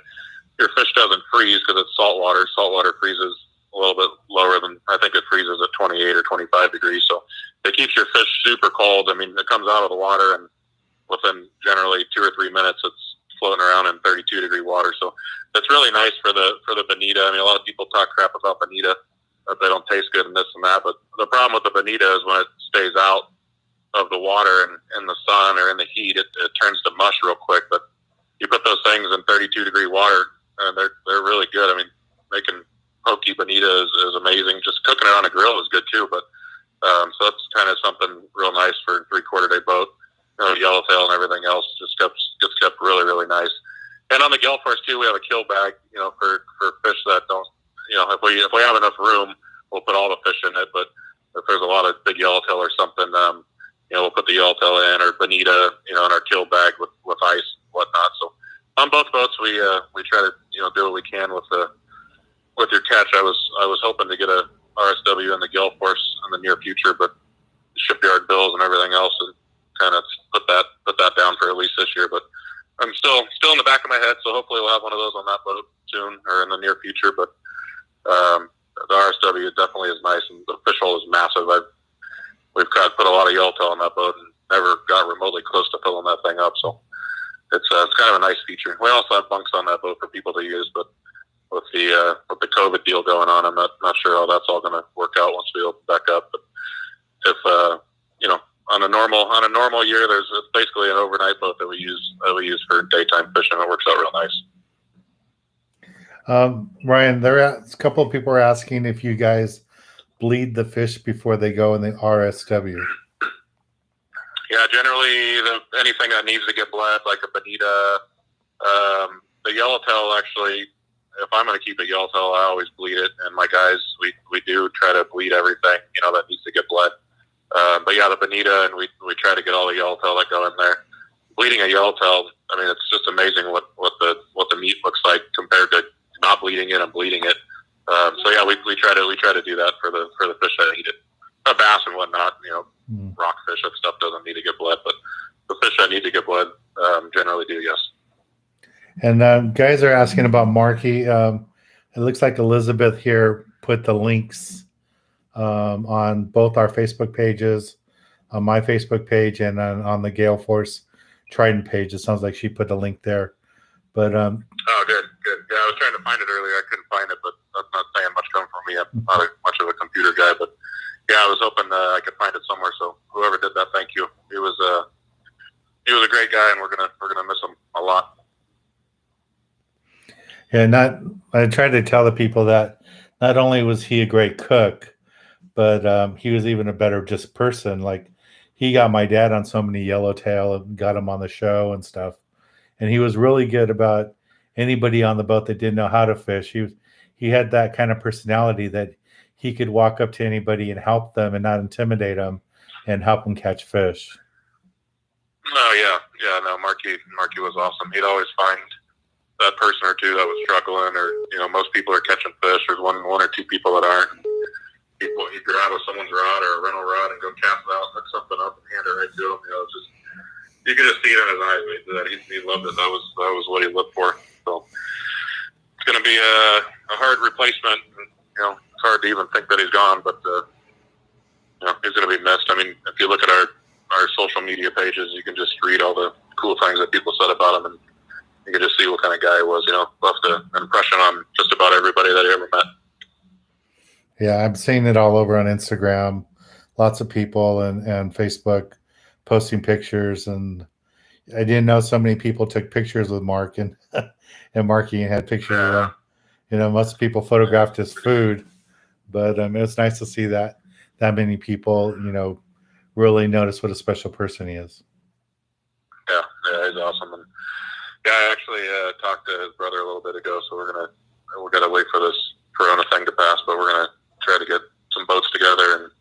Your fish doesn't freeze because it's salt water. Salt water freezes a little bit lower than, I think it freezes at 28 or 25 degrees. So it keeps your fish super cold. I mean, it comes out of the water, and within generally 2 or 3 minutes, it's floating around in 32 degree water. So it's really nice for the bonita. I mean, a lot of people talk crap about bonita, that they don't taste good and this and that. But the problem with the bonita is when it stays out of the water and in the sun or in the heat, it turns to mush real quick. But you put those things in 32 degree water, and they're really good. I mean, making pokey bonita is amazing. Just cooking it on a grill is good too. But so that's kind of something real nice for a 3/4 day boat. You know, yellowtail and everything else just gets kept really, really nice. And on the Gale Force too, we have a kill bag, you know, for fish that don't, you know, if we have enough room, we'll put all the fish in it. But if there's a lot of big yellowtail or something, you know, we'll put the yellowtail in, or bonita, you know, in our kill bag with ice and whatnot. So on both boats, we try to, you know, do what we can with your catch. I was hoping to get a RSW in the Gale Force in the near future, but shipyard bills and everything else, and kind of put that down for at least this year. But I'm still in the back of my head, so hopefully we'll have one of those on that boat soon or in the near future. But the RSW definitely is nice, and the fish hole is massive. We've put a lot of yellowtail on that boat and never got remotely close to filling that thing up. So it's kind of a nice feature. We also have bunks on that boat for people to use, but with the COVID deal going on, I'm not sure how that's all going to work out once we open back up. But if you know, on a normal year, it's basically an overnight boat that we use for daytime fishing. It works out real nice. Ryan, a couple of people are asking if you guys bleed the fish before they go in the RSW. Yeah, generally anything that needs to get bled, like a bonita, the yellowtail. Actually, if I'm going to keep a yellowtail, I always bleed it, and my guys, we do try to bleed everything, you know, that needs to get bled. But yeah, the bonita, and we try to get all the yellowtail that go in there. Bleeding a yellowtail, I mean, it's just amazing what the meat looks like compared to not bleeding it and bleeding it. So yeah, we try to do that for the fish that eat it. A bass and whatnot, you know, rockfish, that stuff doesn't need to get bled, but the fish that need to get bled generally do, yes. And guys are asking about Marky. It looks like Elizabeth here put the links on both our Facebook pages, on my Facebook page, and on the Gale Force Trident page. It sounds like she put a link there. But oh, good. Yeah, I was trying to find it earlier. I couldn't find it, but that's not saying much coming from me. I'm not much of a computer guy, but yeah, I was hoping I could find it somewhere. So whoever did that, thank you. He was a great guy, and we're gonna miss him a lot. Yeah, I tried to tell the people that not only was he a great cook, but he was even a better just person. Like, he got my dad on so many yellowtail and got him on the show and stuff. And he was really good about anybody on the boat that didn't know how to fish. He had that kind of personality that he could walk up to anybody and help them and not intimidate them and help them catch fish. Oh yeah, no, Marky was awesome. He'd always find that person or two that was struggling, or, you know, most people are catching fish. There's one or two people that aren't. He'd grab someone's rod or a rental rod and go cast it out, hook something up, and hand it right to loved it. That was what he lived for. So it's going to be a hard replacement. It's hard to even think that he's gone, but he's going to be missed. I mean, if you look at our social media pages, you can just read all the cool things that people said about him, and you can just see what kind of guy he was. Left an impression on just about everybody that he ever met. Yeah, I'm seeing it all over on Instagram. Lots of people and Facebook posting pictures, and I didn't know so many people took pictures with Mark and Marky had pictures of him. Most people photographed his food, but it's nice to see that many people, really notice what a special person he is. Yeah, he's awesome. And I actually talked to his brother a little bit ago, so we're gonna wait for this Corona thing to pass, but we're gonna try to get some boats together and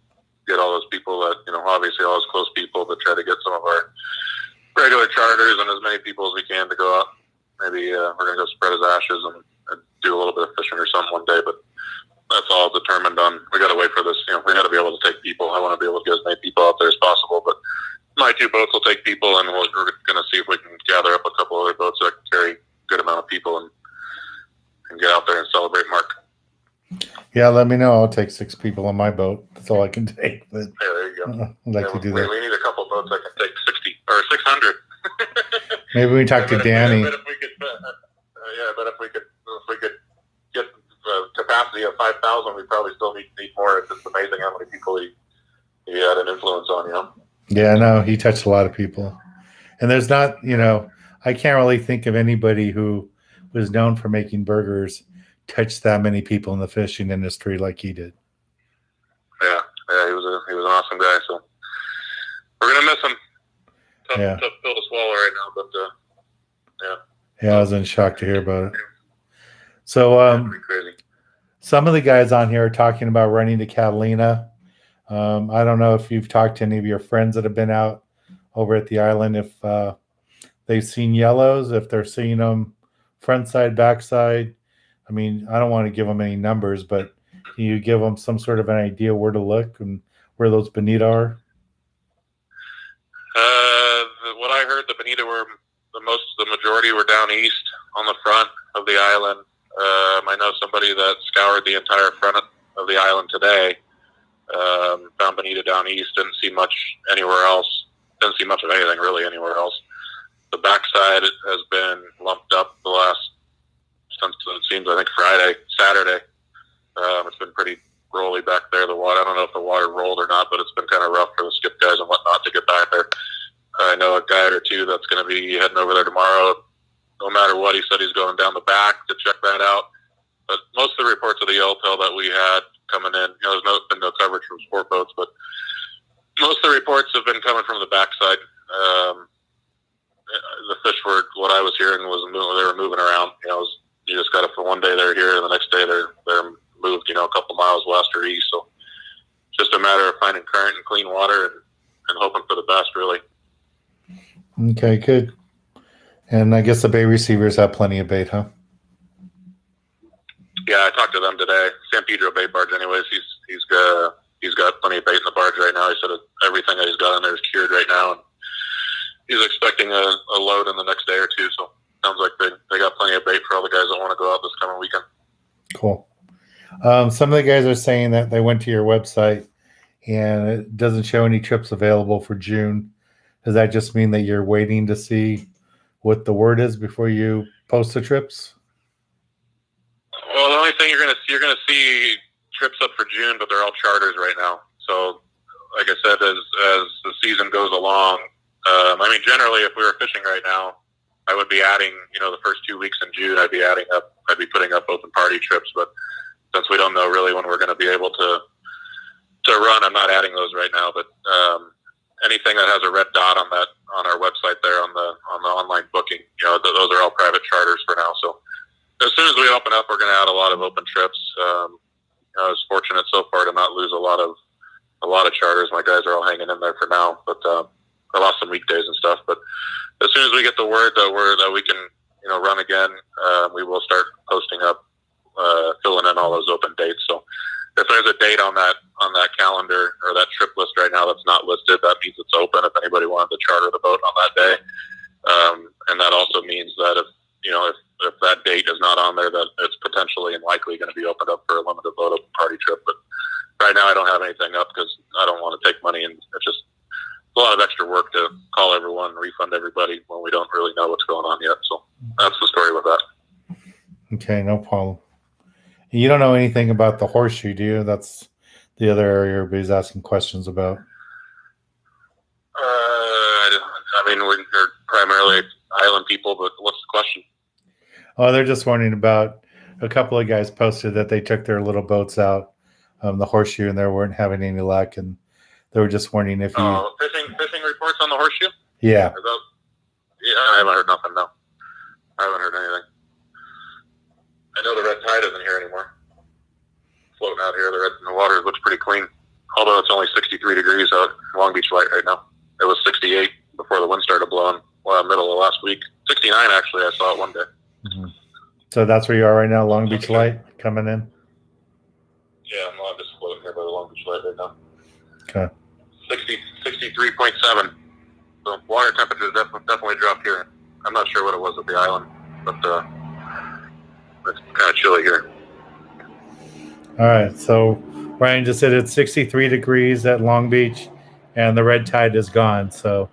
get all those people that, obviously all those close people, but try to get some of our regular charters and as many people as we can to go out. Maybe we're going to go spread his ashes and do a little bit of fishing or something one day, but that's all determined on. We got to wait for this. We got to be able to take people. I want to be able to get as many people out there as possible, but my 2 boats will take people, and we're going to see if we can gather up a couple other boats that carry a good amount of people and get out there and celebrate Mark. Yeah, let me know. I'll take 6 people on my boat. That's all I can take. But there you go. I'd like to do that. We need a couple boats that can take 60 or 600. Maybe we can talk to Danny. But if we could get capacity of 5,000, we probably still need more. It's just amazing how many people he had an influence on. Yeah, no, he touched a lot of people, and there's not, I can't really think of anybody who was known for making burgers touched that many people in the fishing industry like he did. Yeah, he was an awesome guy. So we're gonna miss him. Tough pill to swallow right now, but yeah, I was in shock to hear about it. So pretty crazy. Some of the guys on here are talking about running to Catalina. I don't know if you've talked to any of your friends that have been out over at the island, if they've seen yellows, if they're seeing them front side, back side. I mean, I don't want to give them any numbers, but can you give them some sort of an idea where to look and where those bonita are? What I heard, the bonita were the majority were down east on the front of the island. I know somebody that scoured the entire front of the island today. Found bonita down east. Didn't see much anywhere else. Didn't see much of anything really anywhere else. The backside has been lumped up the last, since it seems, I think Saturday. It's been pretty rolly back there. The water, I don't know if the water rolled or not, but it's been kind of rough for the skip guys and whatnot to get back there. I know a guy or two that's going to be heading over there tomorrow. No matter what, he said he's going down the back to check that out. But most of the reports of the yellowtail that we had coming in, there's been no coverage from sport boats, but most of the reports have been coming from the backside. The fish were, what I was hearing was they were moving around. You just got it for one day they're here, and the next day they're moved, a couple miles west or east. So just a matter of finding current and clean water and hoping for the best, really. Okay, good. And I guess the bait receivers have plenty of bait, huh? Yeah, I talked to them today. San Pedro bait barge, anyways. He's got plenty of bait in the barge right now. He said everything that he's got in there is cured right now, and he's expecting a load in the next day or two. So sounds like they got plenty of bait for all the guys that want to go out this coming weekend. Cool. Some of the guys are saying that they went to your website and it doesn't show any trips available for June. Does that just mean that you're waiting to see what the word is before you post the trips? Well, the only thing you're going to see trips up for June, but they're all charters right now. So, like I said, as the season goes along, generally, if we were fishing right now, I would be adding, the first 2 weeks in June, I'd be putting up open party trips. But since we don't know really when we're going to be able to run, I'm not adding those right now. But anything that has a red dot on our website there on the online booking, those are all private charters for now. So as soon as we open up, we're going to add a lot of open trips. I was fortunate so far to not lose a lot of charters. My guys are all hanging in there for now, but I lost some weekdays and stuff. But as soon as we get the word that we can run again, we will start posting up, filling in all those open dates. So if there's a date on that calendar or that trip list right now that's not listed, that means it's open if anybody wanted to charter the boat on that day. and that also means that if that date is not on there, that it's potentially and likely going to be opened up for a limited boat open party trip. But right now I don't have anything up because I don't want to take money, and it's just a lot of extra work to call everyone and refund everybody when we don't really know what's going on yet. So that's the story with that. Okay, no problem. You don't know anything about the horseshoe, do you? That's the other area everybody's asking questions about. I mean, we're primarily island people, but what's the question? Oh, they're just wondering about a couple of guys posted that they took their little boats out, the horseshoe, and they weren't having any luck, and they were just wondering if you. Fishing reports on the horseshoe? Yeah. I haven't heard nothing. No, I haven't heard anything. I know the red tide isn't here anymore. Floating out here, the water looks pretty clean. Although it's only 63 degrees out Long Beach Light right now. It was 68 before the wind started blowing. Middle of last week. 69 actually. I saw it one day. Mm-hmm. So that's where you are right now, Long Beach Light coming in. Yeah, I'm just floating here by the Long Beach Light right now. Okay. 63.7. So water temperature definitely dropped here. I'm not sure what it was at the island, but it's kind of chilly here. All right. So Ryan just said it's 63 degrees at Long Beach, and the red tide is gone. So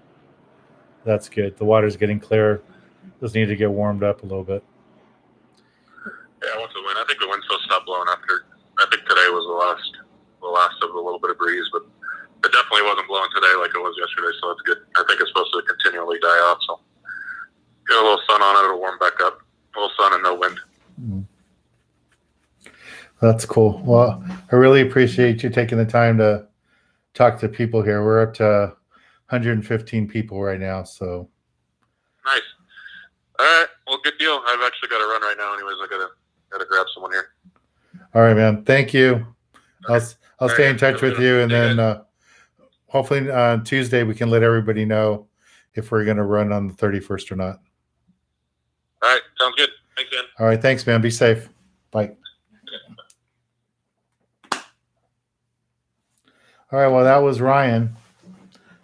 that's good. The water's getting clearer. Just need to get warmed up a little bit. Yeah, once the wind. I think the wind's supposed to stop blowing after. I think today was the last of a little bit of breeze, but it definitely wasn't blowing today like it was yesterday. So it's good. I think it's supposed to continually die off. So get a little sun on it, it'll warm back up. A little sun and no wind. Mm-hmm. That's cool. Well, I really appreciate you taking the time to talk to people here. We're up to 115 people right now. So nice. All right. Well, good deal. I've actually got to run right now. Anyways, I gotta grab someone here. All right, man. Thank you. Okay. I'll stay in touch with you, and then hopefully on Tuesday we can let everybody know if we're going to run on the 31st or not. All right. Sounds good. Thanks, man. All right. Thanks, man. Be safe. Bye. All right. Well, that was Ryan.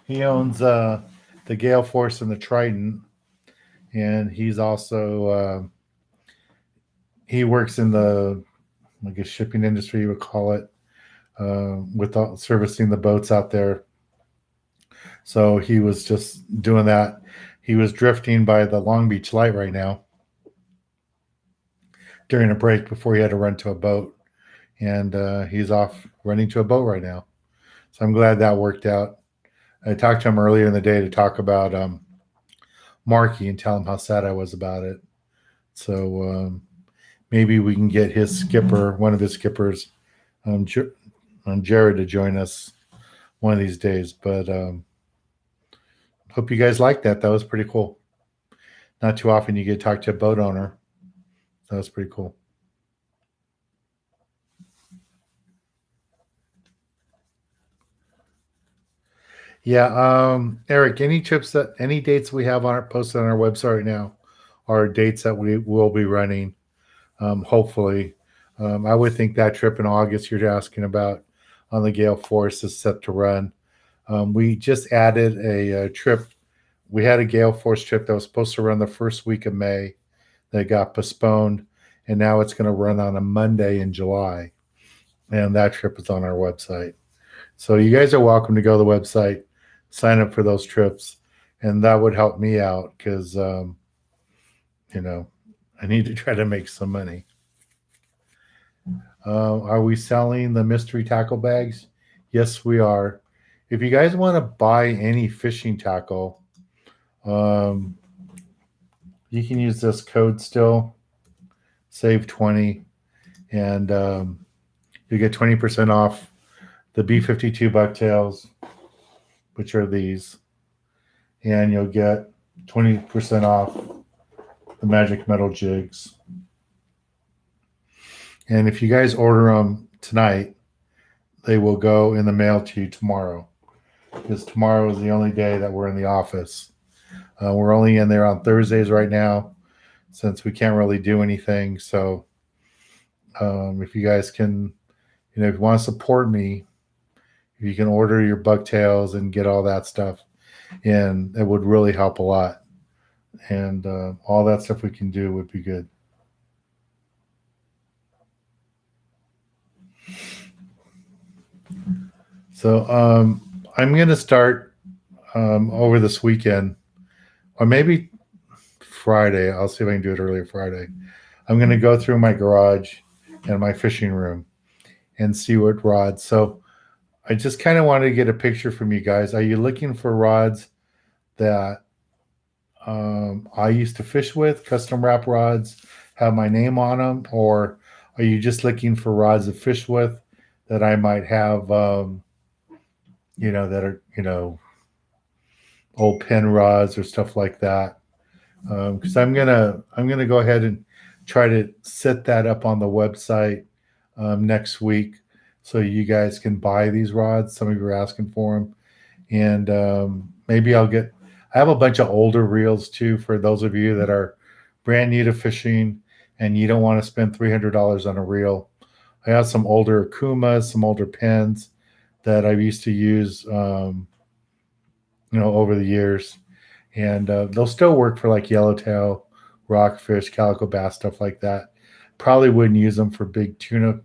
He owns the Gale Force and the Trident, and he's also he works in the, I guess, shipping industry, you would call it, with servicing the boats out there. So he was just doing that. He was drifting by the Long Beach Light right now during a break before he had to run to a boat, and he's off running to a boat right now. So I'm glad that worked out. I talked to him earlier in the day to talk about Marky and tell him how sad I was about it. So maybe we can get his skipper, one of his skippers, Jared, to join us one of these days. But hope you guys liked that. That was pretty cool. Not too often you get to talk to a boat owner. That was pretty cool. Yeah, Eric, any dates we have on our posted on our website right now are dates that we will be running. Hopefully, I would think that trip in August you're asking about on the Gale Force is set to run. We just added a trip. We had a Gale Force trip that was supposed to run the first week of May that got postponed, and now it's going to run on a Monday in July, and that trip is on our website. So you guys are welcome to go to the website, sign up for those trips, and that would help me out because, I need to try to make some money. Are we selling the mystery tackle bags? Yes, we are. If you guys want to buy any fishing tackle, you can use this code still, save 20, and you get 20% off the B52 bucktails, which are these, and you'll get 20% off the magic metal jigs. And if you guys order them tonight, they will go in the mail to you tomorrow, because tomorrow is the only day that we're in the office. We're only in there on Thursdays right now since we can't really do anything. So if you guys can, if you want to support me, if you can order your bucktails and get all that stuff in, it would really help a lot. and all that stuff we can do would be good. So I'm going to start over this weekend, or maybe Friday. I'll see if I can do it earlier Friday. I'm going to go through my garage and my fishing room and see what rods. So I just kind of wanted to get a picture from you guys. Are you looking for rods that I used to fish with, custom wrap rods, have my name on them, or are you just looking for rods to fish with that I might have, that are, old pin rods or stuff like that? Because I'm gonna go ahead and try to set that up on the website next week, so you guys can buy these rods. Some of you are asking for them, and maybe I have a bunch of older reels too for those of you that are brand new to fishing and you don't want to spend $300 on a reel. I have some older Akumas, some older pins that I used to use, over the years, and they'll still work for like yellowtail, rockfish, calico bass, stuff like that. Probably wouldn't use them for big tuna,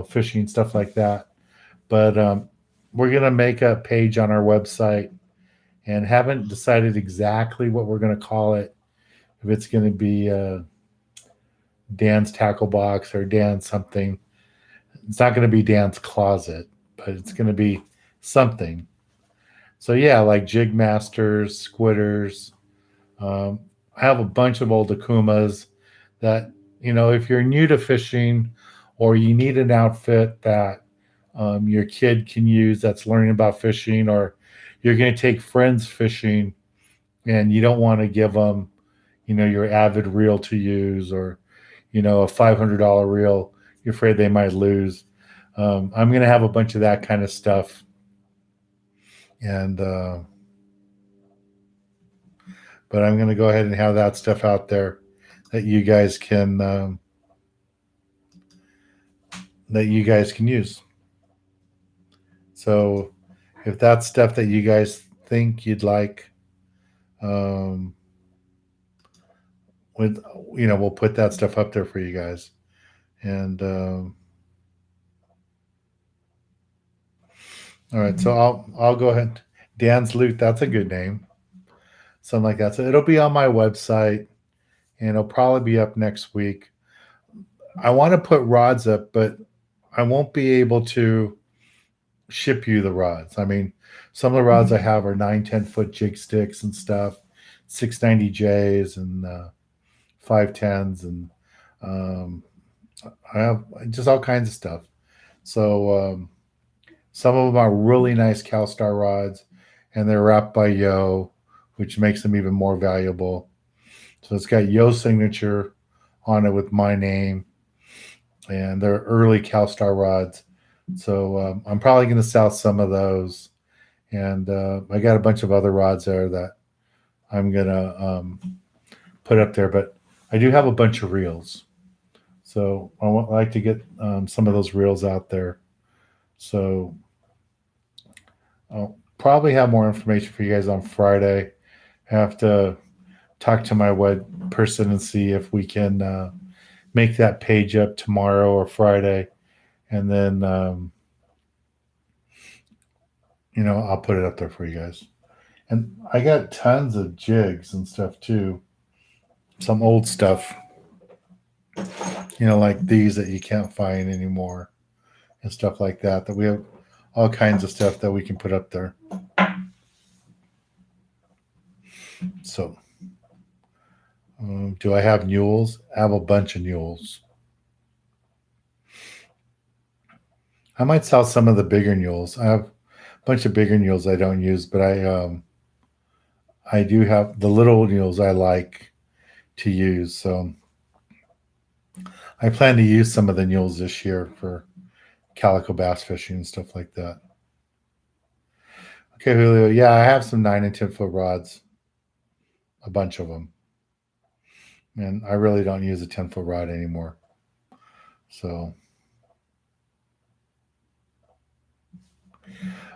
fishing, stuff like that. But we're gonna make a page on our website, and haven't decided exactly what we're gonna call it. If it's gonna be Dan's tackle box or Dan's something, it's not gonna be Dan's closet, but it's gonna be something. So yeah, like jig masters, squitters. I have a bunch of old Akumas that, if you're new to fishing or you need an outfit that your kid can use that's learning about fishing, or you're going to take friends fishing and you don't want to give them, your avid reel to use, or, a $500 reel you're afraid they might lose. I'm going to have a bunch of that kind of stuff. And, but I'm going to go ahead and have that stuff out there that you guys can use. So if that's stuff that you guys think you'd like, we'll put that stuff up there for you guys. And all right, so I'll go ahead. Dan's Loot, that's a good name. Something like that. So it'll be on my website, and it'll probably be up next week. I want to put rods up, but I won't be able to ship you the rods. I mean, some of the rods I have are 9-10 foot jig sticks and stuff, 690Js and 510s, and I have just all kinds of stuff. So some of them are really nice CalStar rods, and they're wrapped by Yo, which makes them even more valuable. So it's got Yo signature on it with my name, and they're early CalStar rods. So I'm probably going to sell some of those, and I got a bunch of other rods there that I'm going to put up there. But I do have a bunch of reels, so I would like to get some of those reels out there. So I'll probably have more information for you guys on Friday. I have to talk to my web person and see if we can make that page up tomorrow or Friday, and then I'll put it up there for you guys. And I got tons of jigs and stuff too, some old stuff, like these that you can't find anymore and stuff like that, that we have all kinds of stuff that we can put up there. So do I have mules? I have a bunch of mules. I might sell some of the bigger mules. I have a bunch of bigger mules I don't use, but I do have the little mules I like to use. So I plan to use some of the mules this year for calico bass fishing and stuff like that. Okay, Julio. Yeah, I have some 9 and 10 foot rods, a bunch of them, and I really don't use a 10 foot rod anymore. So,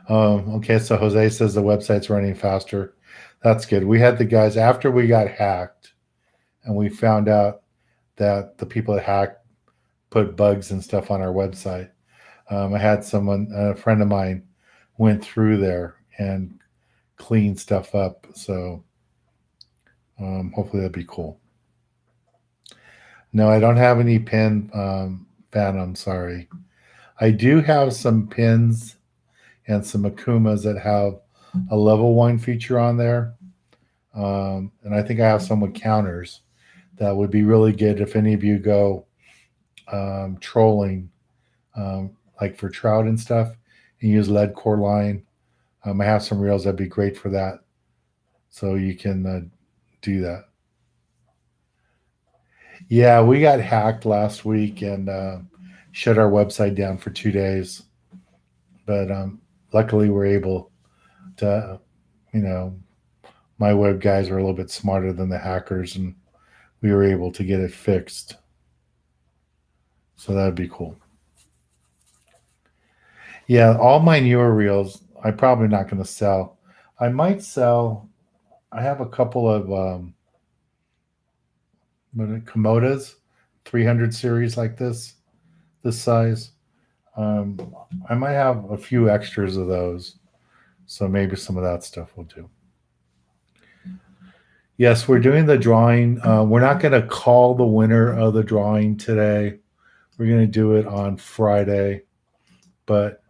okay. So Jose says the website's running faster. That's good. We had the guys after we got hacked, and we found out that the people that hacked put bugs and stuff on our website. I had someone, a friend of mine, went through there and cleaned stuff up. So hopefully that'd be cool. No, I don't have any pin Phantom. Sorry, I do have some pins and some Akumas that have a level 1 feature on there. And I think I have some with counters that would be really good if any of you go trolling, like for trout and stuff, and use lead core line. I have some reels that'd be great for that. So you can do that. Yeah, we got hacked last week and shut our website down for 2 days. But luckily we're able to, my web guys are a little bit smarter than the hackers, and we were able to get it fixed. So that'd be cool. Yeah, all my newer reels, I'm probably not going to sell. I might sell. I have a couple of Komodas, 300 series like this size. I might have a few extras of those. So maybe some of that stuff will do. Yes, we're doing the drawing. We're not going to call the winner of the drawing today. We're going to do it on Friday. But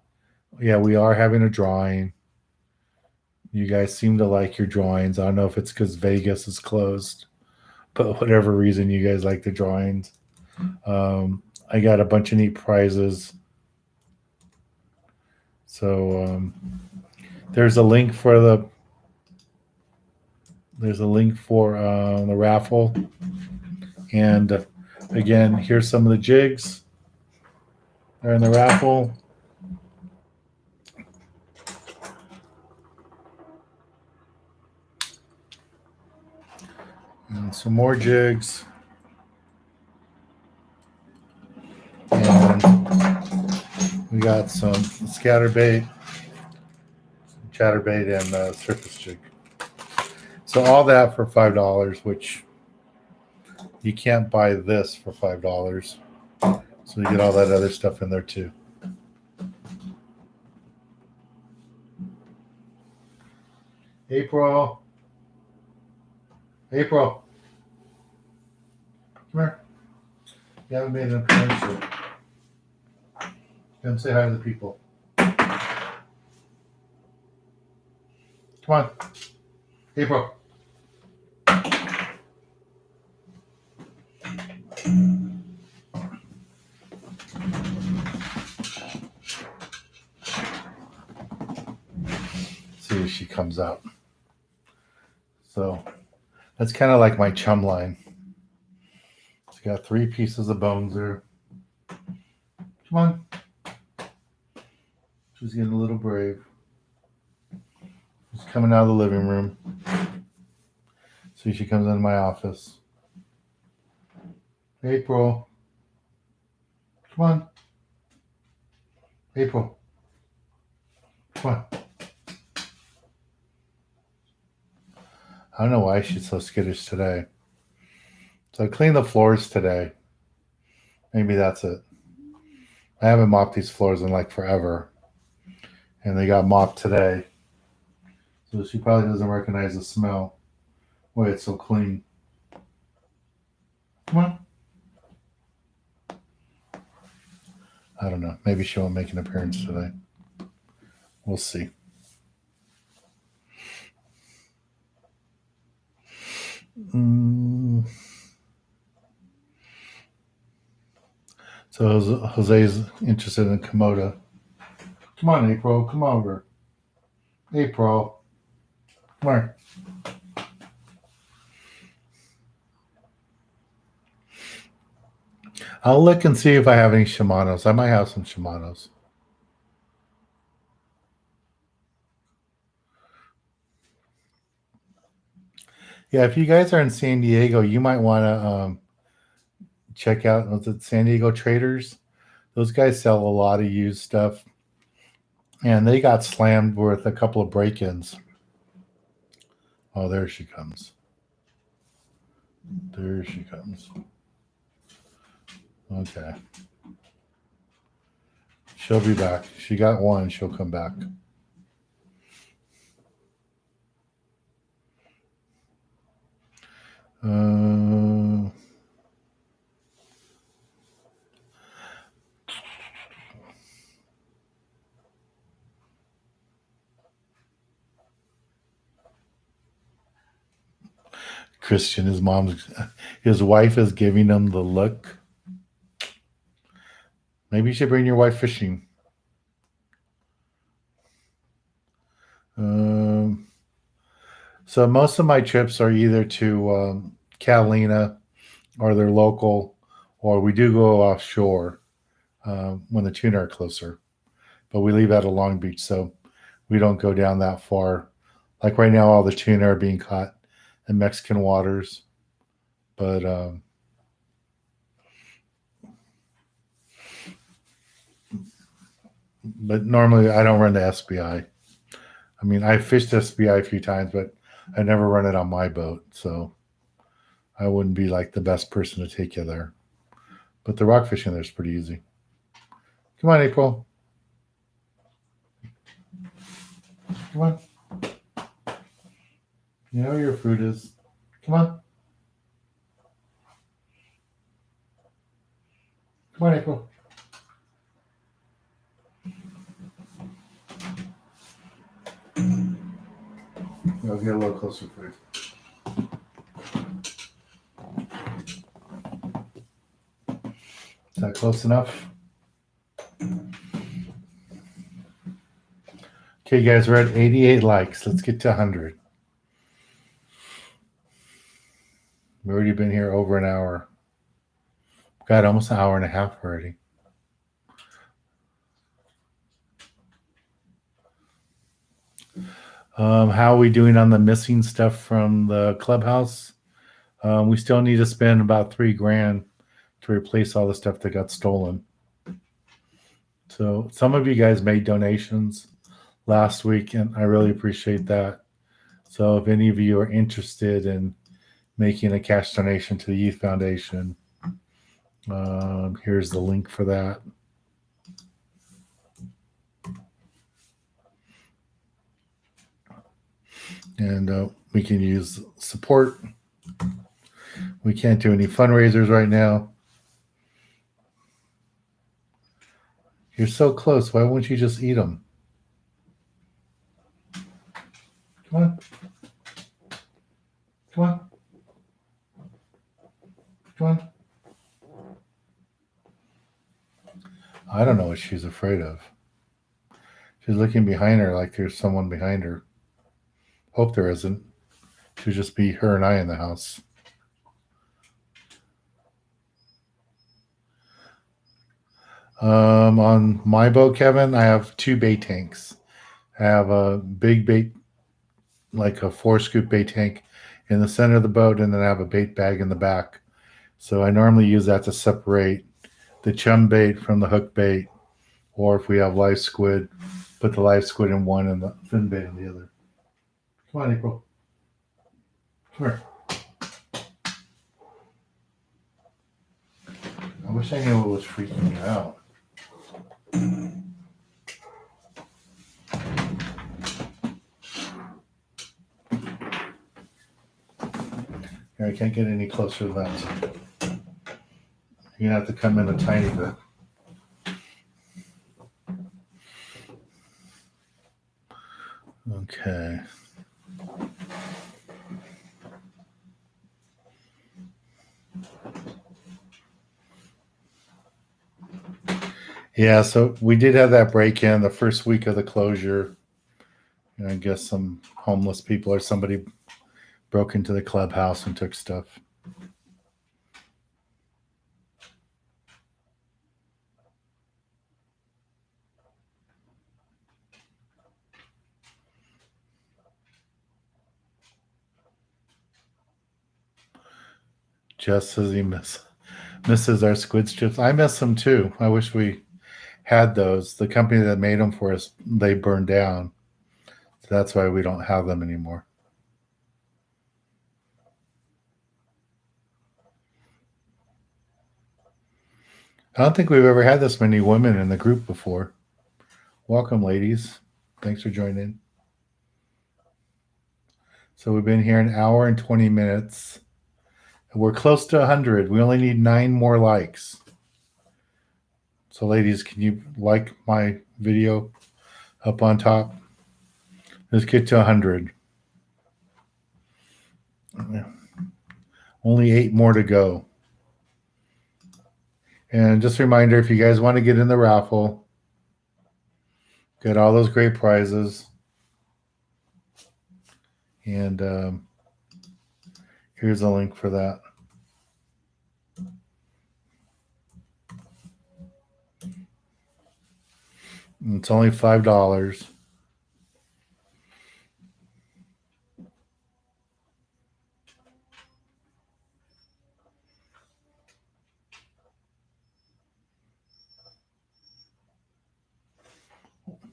yeah, we are having a drawing. You guys seem to like your drawings. I don't know if it's because Vegas is closed, but whatever reason, you guys like the drawings. I got a bunch of neat prizes. So there's a link for the raffle. And again, here's some of the jigs. They're in the raffle. And some more jigs. And we got some scatterbait, chatterbait, and surface jig. So all that for $5, which you can't buy this for $5. So you get all that other stuff in there too. April. Come here. You haven't made an appearance yet. Come say hi to the people. Come on. April. See if she comes out. So that's kind of like my chum line. It's got 3 pieces of bones there. Come on. She's getting a little brave. She's coming out of the living room. See, she comes into my office. April. Come on. April. Come on. I don't know why she's so skittish today. So I cleaned the floors today. Maybe that's it. I haven't mopped these floors in like forever. And they got mopped today. So she probably doesn't recognize the smell. Boy, it's so clean. Come on. I don't know. Maybe she won't make an appearance today. We'll see. So Jose's interested in Komodo. Come on, April. Come over. April. Come here. I'll look and see if I have any Shimanos. I might have some Shimanos. Yeah, if you guys are in San Diego, you might want to check out the San Diego Traders. Those guys sell a lot of used stuff. And they got slammed with a couple of break-ins. Oh, there she comes. There she comes. Okay. She'll be back. She got one. She'll come back. Christian, his wife is giving him the look. Maybe you should bring your wife fishing. So most of my trips are either to Catalina, or they're local, or we do go offshore when the tuna are closer. But we leave out of Long Beach, so we don't go down that far. Like right now, all the tuna are being caught in Mexican waters. But normally I don't run the SBI. I mean, I fished SBI a few times, but I never run it on my boat, so I wouldn't be like the best person to take you there. But the rock fishing there is pretty easy. Come on, April. Come on. You know where your food is. Come on. Come on, April. I'll get a little closer, please. Is that close enough? Okay, guys, we're at 88 likes. Let's get to 100. We've already been here over an hour. Got almost an hour and a half already. How are we doing on the missing stuff from the clubhouse? We still need to spend about $3,000 to replace all the stuff that got stolen. So some of you guys made donations last week, and I really appreciate that. So if any of you are interested in making a cash donation to the Youth Foundation, here's the link for that. And we can use support. We can't do any fundraisers right now. You're so close. Why won't you just eat them? Come on. Come on. Come on. I don't know what she's afraid of. She's looking behind her like there's someone behind her. Hope there isn't. Should just be her and I in the house. On my boat, Kevin, I have 2 bait tanks. I have a big bait, like a 4-scoop bait tank in the center of the boat, and then I have a bait bag in the back. So I normally use that to separate the chum bait from the hook bait, or if we have live squid, put the live squid in one and the fin bait in the other. Come on, April. Come here. I wish I knew what was freaking you out. Here, I can't get any closer than that. You're gonna have to come in a tiny bit. Okay. Yeah, so we did have that break-in the first week of the closure. And I guess some homeless people or somebody broke into the clubhouse and took stuff. Jess says he misses our squid strips. I miss them too. I wish we had those. The company that made them for us, they burned down. So that's why we don't have them anymore. I don't think we've ever had this many women in the group before. Welcome, ladies. Thanks for joining. So we've been here an hour and 20 minutes. We're close to 100. We only need 9 more likes. So, ladies, can you like my video up on top? Let's get to 100. Only 8 more to go. And just a reminder, if you guys want to get in the raffle, get all those great prizes. And here's a link for that. It's only $5.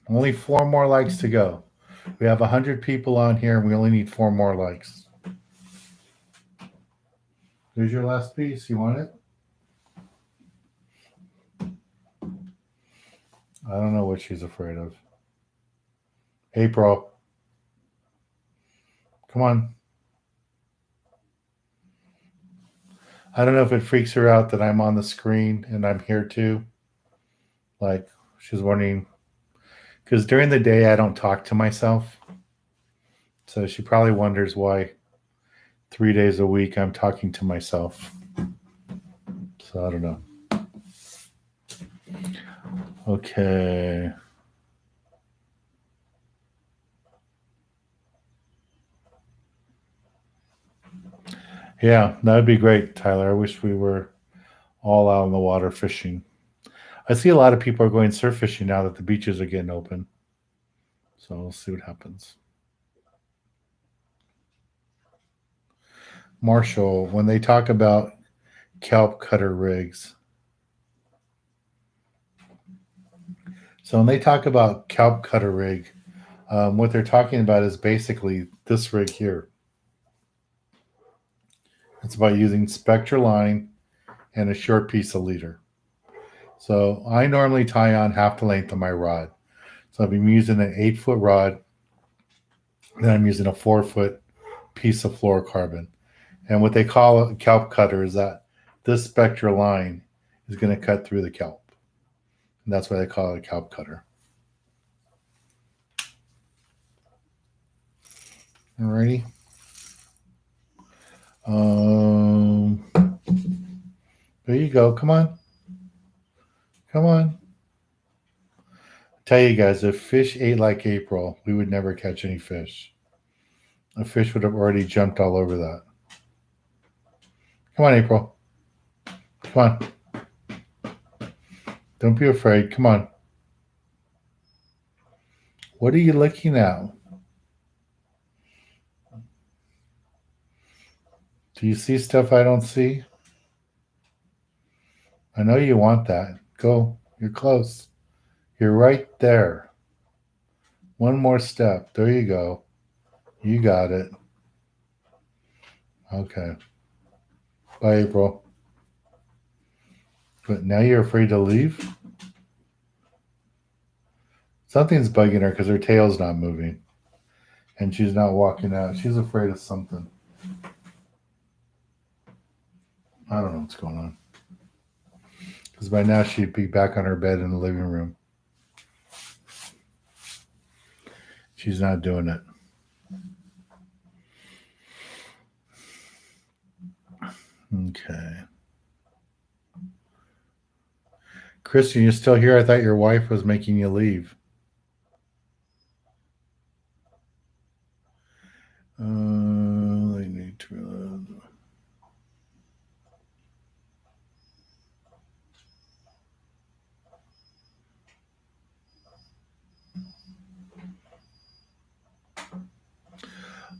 Only 4 more likes to go. We have 100 people on here, and we only need 4 more likes. There's your last piece. You want it? I don't know what she's afraid of. April. Come on. I don't know if it freaks her out that I'm on the screen and I'm here too. Like, she's wondering, because during the day I don't talk to myself. So she probably wonders why 3 days a week I'm talking to myself. So I don't know. Okay. Yeah, that would be great, Tyler. I wish we were all out on the water fishing. I see a lot of people are going surf fishing now that the beaches are getting open. So we'll see what happens. Marshall, when they talk about kelp cutter rigs. So when they talk about kelp cutter rig, what they're talking about is basically this rig here. It's about using spectra line and a short piece of leader. So I normally tie on half the length of my rod. So I'm using an 8-foot rod, then I'm using a 4-foot piece of fluorocarbon. And what they call a kelp cutter is that this spectra line is going to cut through the kelp. And that's why they call it a kelp cutter. Alrighty. There you go. Come on. Come on. Tell you guys, if fish ate like April, we would never catch any fish. A fish would have already jumped all over that. Come on, April. Come on. Don't be afraid. Come on. What are you looking at? Do you see stuff I don't see? I know you want that. Go. You're close. You're right there. One more step. There you go. You got it. Okay. Bye, April. But now you're afraid to leave? Something's bugging her because her tail's not moving. And she's not walking out. She's afraid of something. I don't know what's going on. Because by now she'd be back on her bed in the living room. She's not doing it. Okay. Kristen, you're still here? I thought your wife was making you leave. They need to.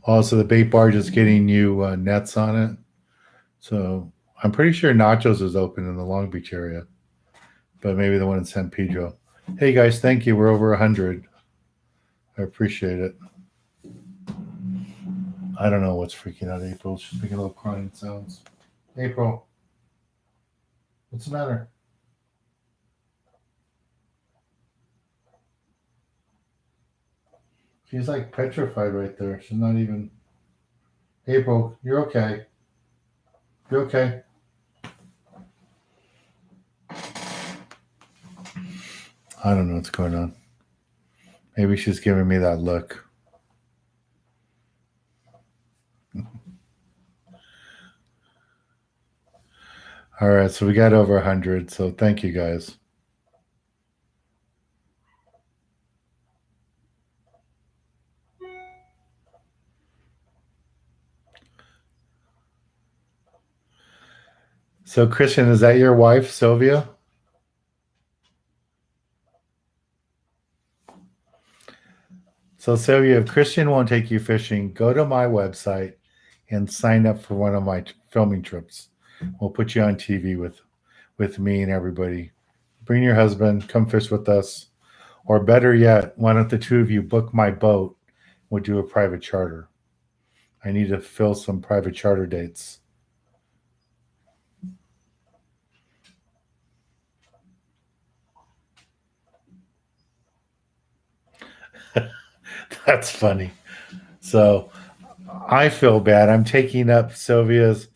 Also, the bait barge is getting you nets on it. So I'm pretty sure Nachos is open in the Long Beach area, but maybe the one in San Pedro. Hey guys, thank you. We're over 100. I appreciate it. I don't know what's freaking out April. She's making little crying sounds. April, what's the matter? She's like petrified right there. She's not even. April, you're okay. You're okay. I don't know what's going on. Maybe she's giving me that look. All right, so we got over 100. So thank you guys. So Christian, is that your wife, Sylvia? So Sylvia, if Christian won't take you fishing, go to my website and sign up for one of my filming trips. We'll put you on TV with me and everybody. Bring your husband, come fish with us. Or better yet, why don't the two of you book my boat? We'll do a private charter. I need to fill some private charter dates. That's funny. So I feel bad. I'm taking up Sylvia's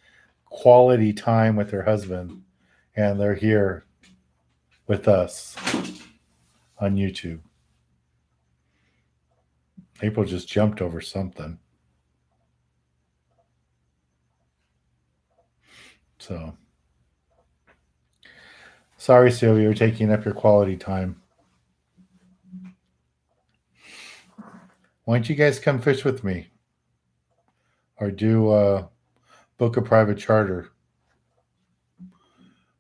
quality time with her husband, and they're here with us on YouTube. April just jumped over something. So sorry, Sylvia, we're taking up your quality time. Why don't you guys come fish with me? Or do book a private charter.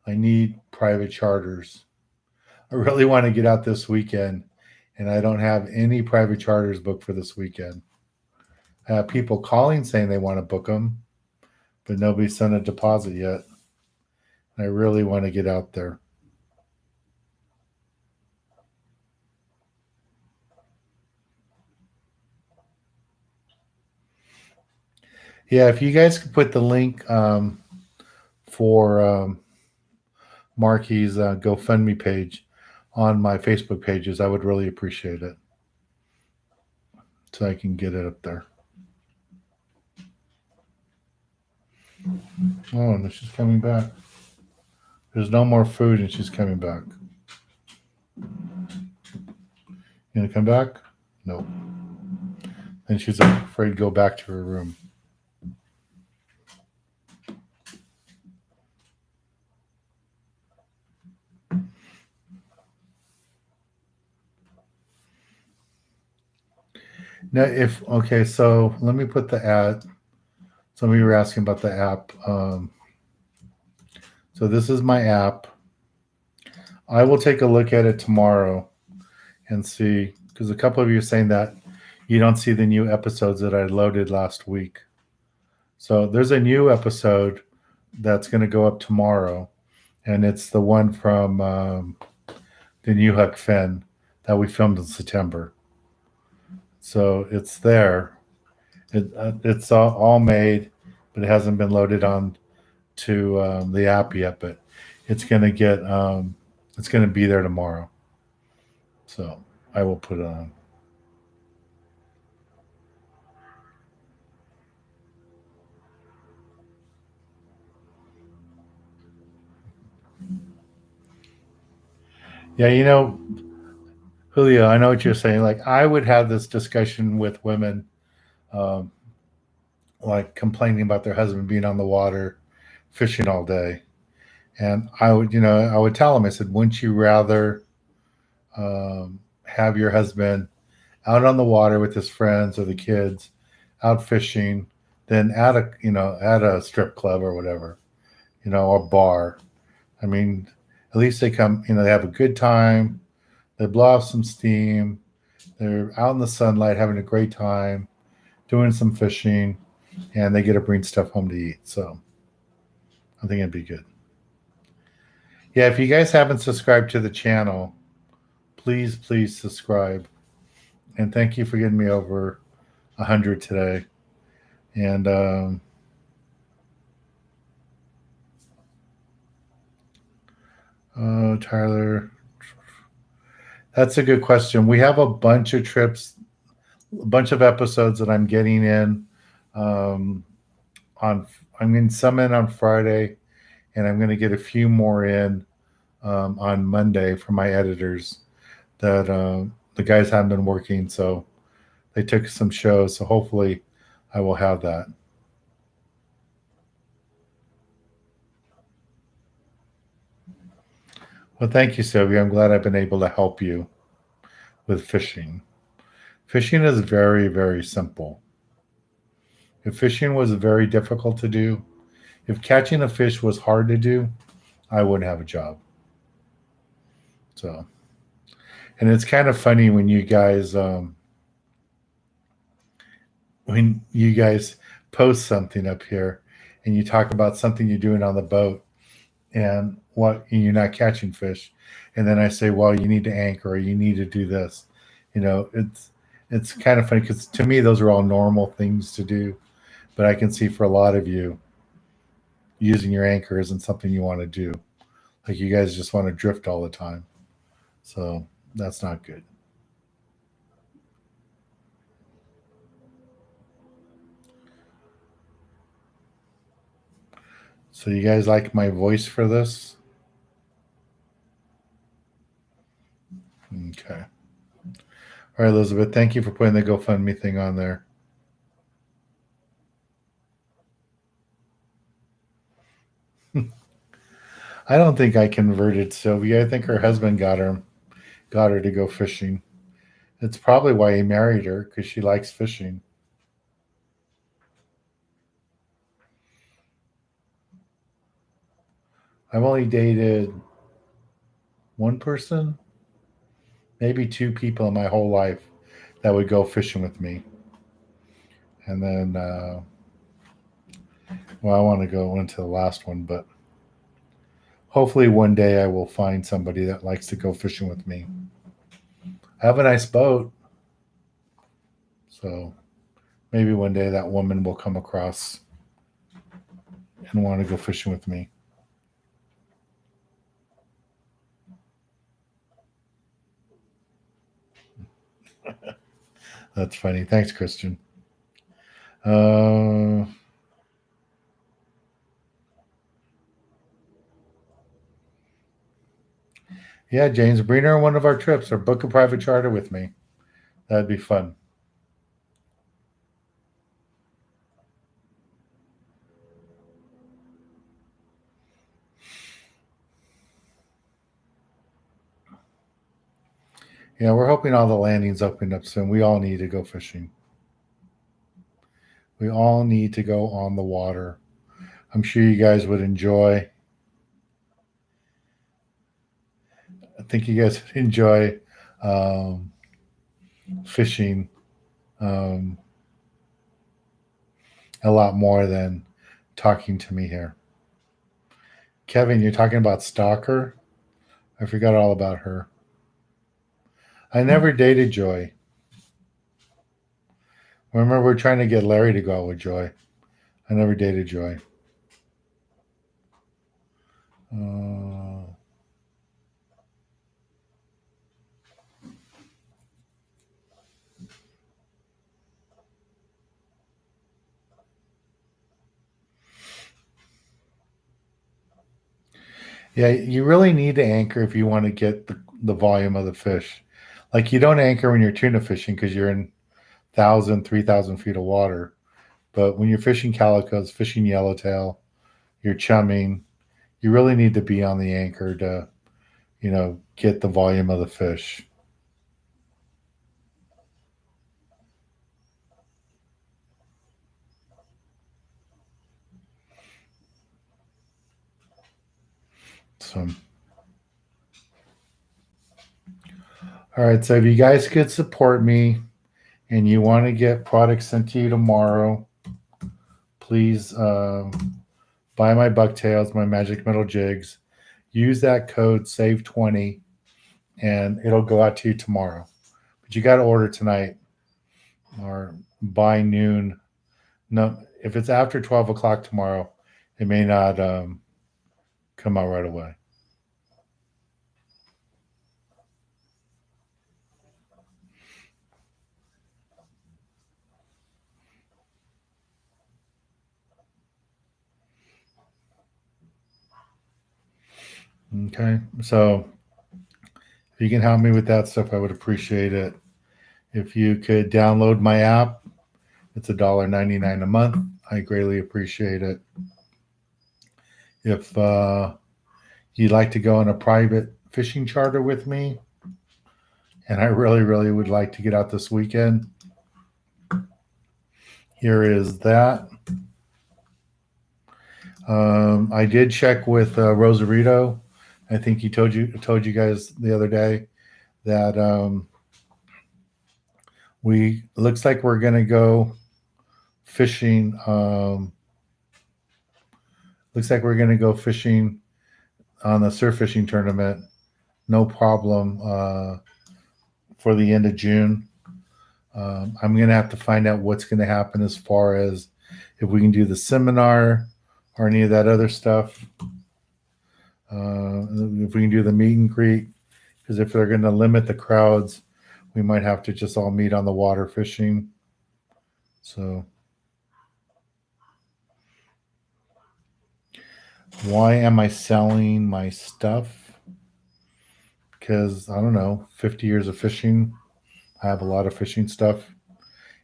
I need private charters. I really want to get out this weekend, and I don't have any private charters booked for this weekend. I have people calling saying they want to book them, but nobody sent a deposit yet. I really want to get out there. Yeah, if you guys could put the link for Marky's GoFundMe page on my Facebook pages, I would really appreciate it. So I can get it up there. Oh, and she's coming back. There's no more food and she's coming back. You gonna come back? No. And she's afraid to go back to her room. Now, okay, so let me put the ad. Some of you were asking about the app. So this is my app. I will take a look at it tomorrow and see, because a couple of you are saying that you don't see the new episodes that I loaded last week. So there's a new episode that's going to go up tomorrow, and it's the one from the New Huck Finn that we filmed in September. So it's there. It's all made, but it hasn't been loaded on to the app yet. But it's going to get it's going to be there tomorrow. So I will put it on. Yeah, Julio, I know what you're saying. Like, I would have this discussion with women, um, like complaining about their husband being on the water, fishing all day, and I would tell them, I said, wouldn't you rather have your husband out on the water with his friends or the kids, out fishing, than at a strip club or whatever, or bar? I mean, at least they come, they have a good time, they blow off some steam, they're out in the sunlight having a great time, doing some fishing, and they get to bring stuff home to eat. So I think it'd be good. Yeah, if you guys haven't subscribed to the channel, please subscribe. And thank you for getting me over 100 today. And oh, Tyler, that's a good question. We have a bunch of trips a bunch of episodes that I'm getting in. Um, I'm in some in on Friday, and I'm going to get a few more in on Monday for my editors. That the guys haven't been working, so they took some shows. So hopefully, I will have that. Well, thank you, Sylvia. I'm glad I've been able to help you with fishing. Fishing is very, very simple. If fishing was very difficult to do, if catching a fish was hard to do, I wouldn't have a job. So, and it's kind of funny when you guys post something up here and you talk about something you're doing on the boat and you're not catching fish, and then I say, well, you need to anchor or you need to do this. It's kind of funny because to me those are all normal things to do, but I can see for a lot of you using your anchor isn't something you want to do. Like you guys just want to drift all the time. So that's not good. So you guys like my voice for this? Okay. All right, Elizabeth, thank you for putting the GoFundMe thing on there. I don't think I converted Sylvia. I think her husband got her to go fishing. It's probably why he married her because she likes fishing. I've only dated one person, maybe two people in my whole life that would go fishing with me. And then, well, I want to go into the last one, but hopefully one day I will find somebody that likes to go fishing with me. I have a nice boat, so maybe one day that woman will come across and want to go fishing with me. That's funny. Thanks, Christian. Uh, yeah, James, bring her on one of our trips or book a private charter with me. That'd be fun. Yeah, we're hoping all the landings open up soon. We all need to go fishing. We all need to go on the water. I'm sure you guys would enjoy. I think you guys would enjoy um, fishing um, a lot more than talking to me here. Kevin, you're talking about Stalker? I forgot all about her. I never dated Joy. Remember, we're trying to get Larry to go out with Joy. I never dated Joy. Uh, yeah, you really need to anchor if you want to get the volume of the fish. Like you don't anchor when you're tuna fishing because you're in 1,000, 3,000 feet of water. But when you're fishing calicos, fishing yellowtail, you're chumming, you really need to be on the anchor to, get the volume of the fish. So, all right. So if you guys could support me and you want to get products sent to you tomorrow, please buy my bucktails, my magic metal jigs. Use that code SAVE20 and it'll go out to you tomorrow. But you got to order tonight or by noon. No, if it's after 12 o'clock tomorrow, it may not come out right away. Okay. So if you can help me with that stuff, I would appreciate it. If you could download my app, it's $1.99 a month. I greatly appreciate it. If you'd like to go on a private fishing charter with me, and I really, really would like to get out this weekend, here is that. I did check with Rosarito. I think he told you guys the other day that we looks like we're gonna go fishing. Looks like we're gonna go fishing on the surf fishing tournament. No problem for the end of June. I'm gonna have to find out what's gonna happen as far as if we can do the seminar or any of that other stuff. If we can do the meet and greet, because if they're going to limit the crowds, we might have to just all meet on the water fishing. So, why am I selling my stuff? Because I don't know, 50 years of fishing, I have a lot of fishing stuff,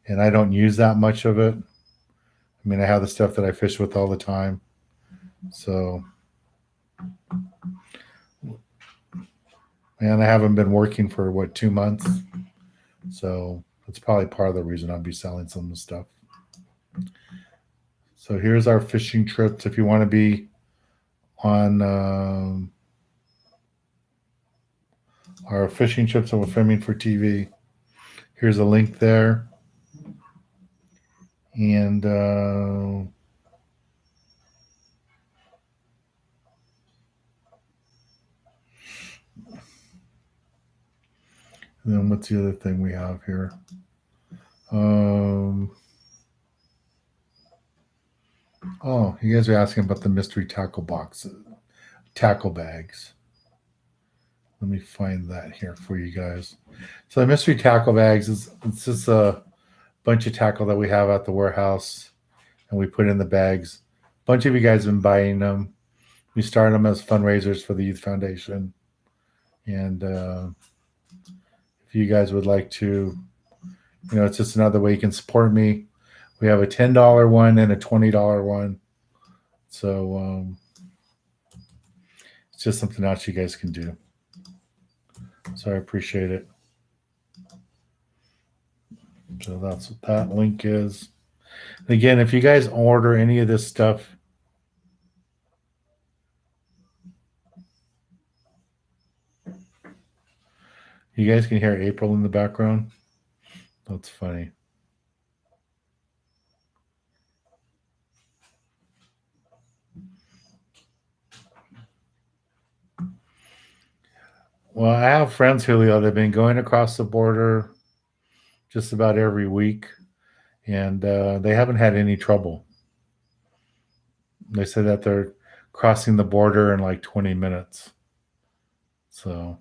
and I don't use that much of it. I mean, I have the stuff that I fish with all the time. So, and I haven't been working for what, 2 months. So that's probably part of the reason I'll be selling some of the stuff. So here's our fishing trips. If you want to be on our fishing trips that we're filming for TV, here's a link there. And then what's the other thing we have here? Oh, you guys are asking about the mystery tackle boxes, tackle bags. Let me find that here for you guys. So the mystery tackle bags it's just a bunch of tackle that we have at the warehouse, and we put in the bags. A bunch of you guys have been buying them. We started them as fundraisers for the Youth Foundation, and if you guys would like to, it's just another way you can support me. We have a $10 one and a $20 one, so it's just something else you guys can do. So I appreciate it. So that's what that link is. And again, if you guys order any of this stuff, you guys can hear April in the background. That's funny. Well, I have friends, Julio, that have been going across the border just about every week, and they haven't had any trouble. They said that they're crossing the border in like 20 minutes. So,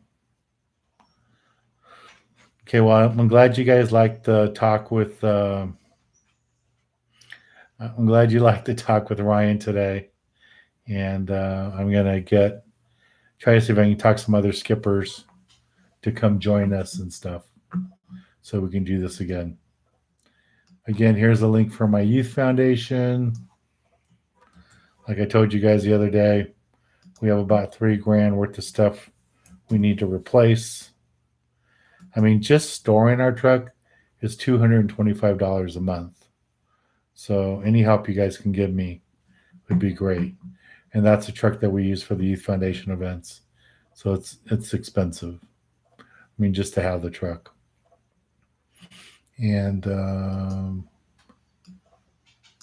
okay, well, I'm glad you guys liked the talk with. I'm glad you liked the talk with Ryan today, and I'm gonna try to see if I can talk some other skippers to come join us and stuff, so we can do this again. Again, here's a link for my youth foundation. Like I told you guys the other day, we have about $3,000 worth of stuff we need to replace. I mean, just storing our truck is $225 a month. So any help you guys can give me would be great. And that's a truck that we use for the Youth Foundation events. So it's expensive. I mean, just to have the truck. And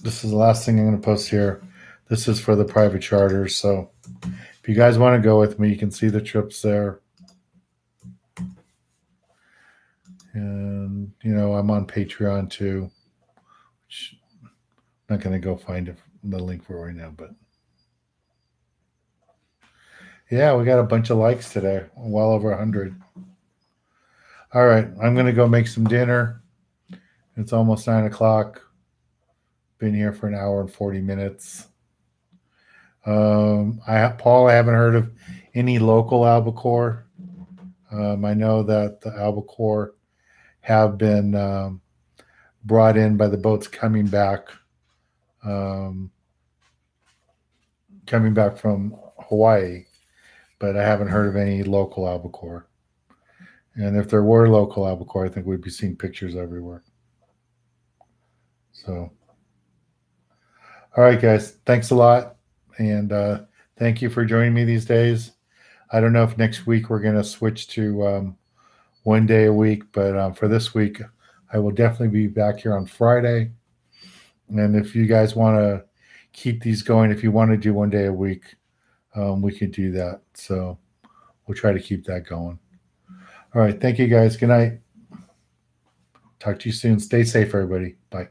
this is the last thing I'm going to post here. This is for the private charters. So if you guys want to go with me, you can see the trips there. And, I'm on Patreon too. Which I'm not going to go find the link for right now, but yeah, we got a bunch of likes today, well over 100. All right, I'm going to go make some dinner. It's almost 9 o'clock. Been here for an hour and 40 minutes. Paul, I haven't heard of any local albacore. I know that the albacore have been brought in by the boats um, coming back from Hawaii, but I haven't heard of any local albacore. And if there were local albacore, I think we'd be seeing pictures everywhere. So, all right, guys, thanks a lot, and thank you for joining me these days. I don't know if next week we're going to switch to one day a week, but for this week, I will definitely be back here on Friday. And if you guys want to keep these going, if you want to do one day a week, we can do that. So we'll try to keep that going. All right. Thank you, guys. Good night. Talk to you soon. Stay safe, everybody. Bye.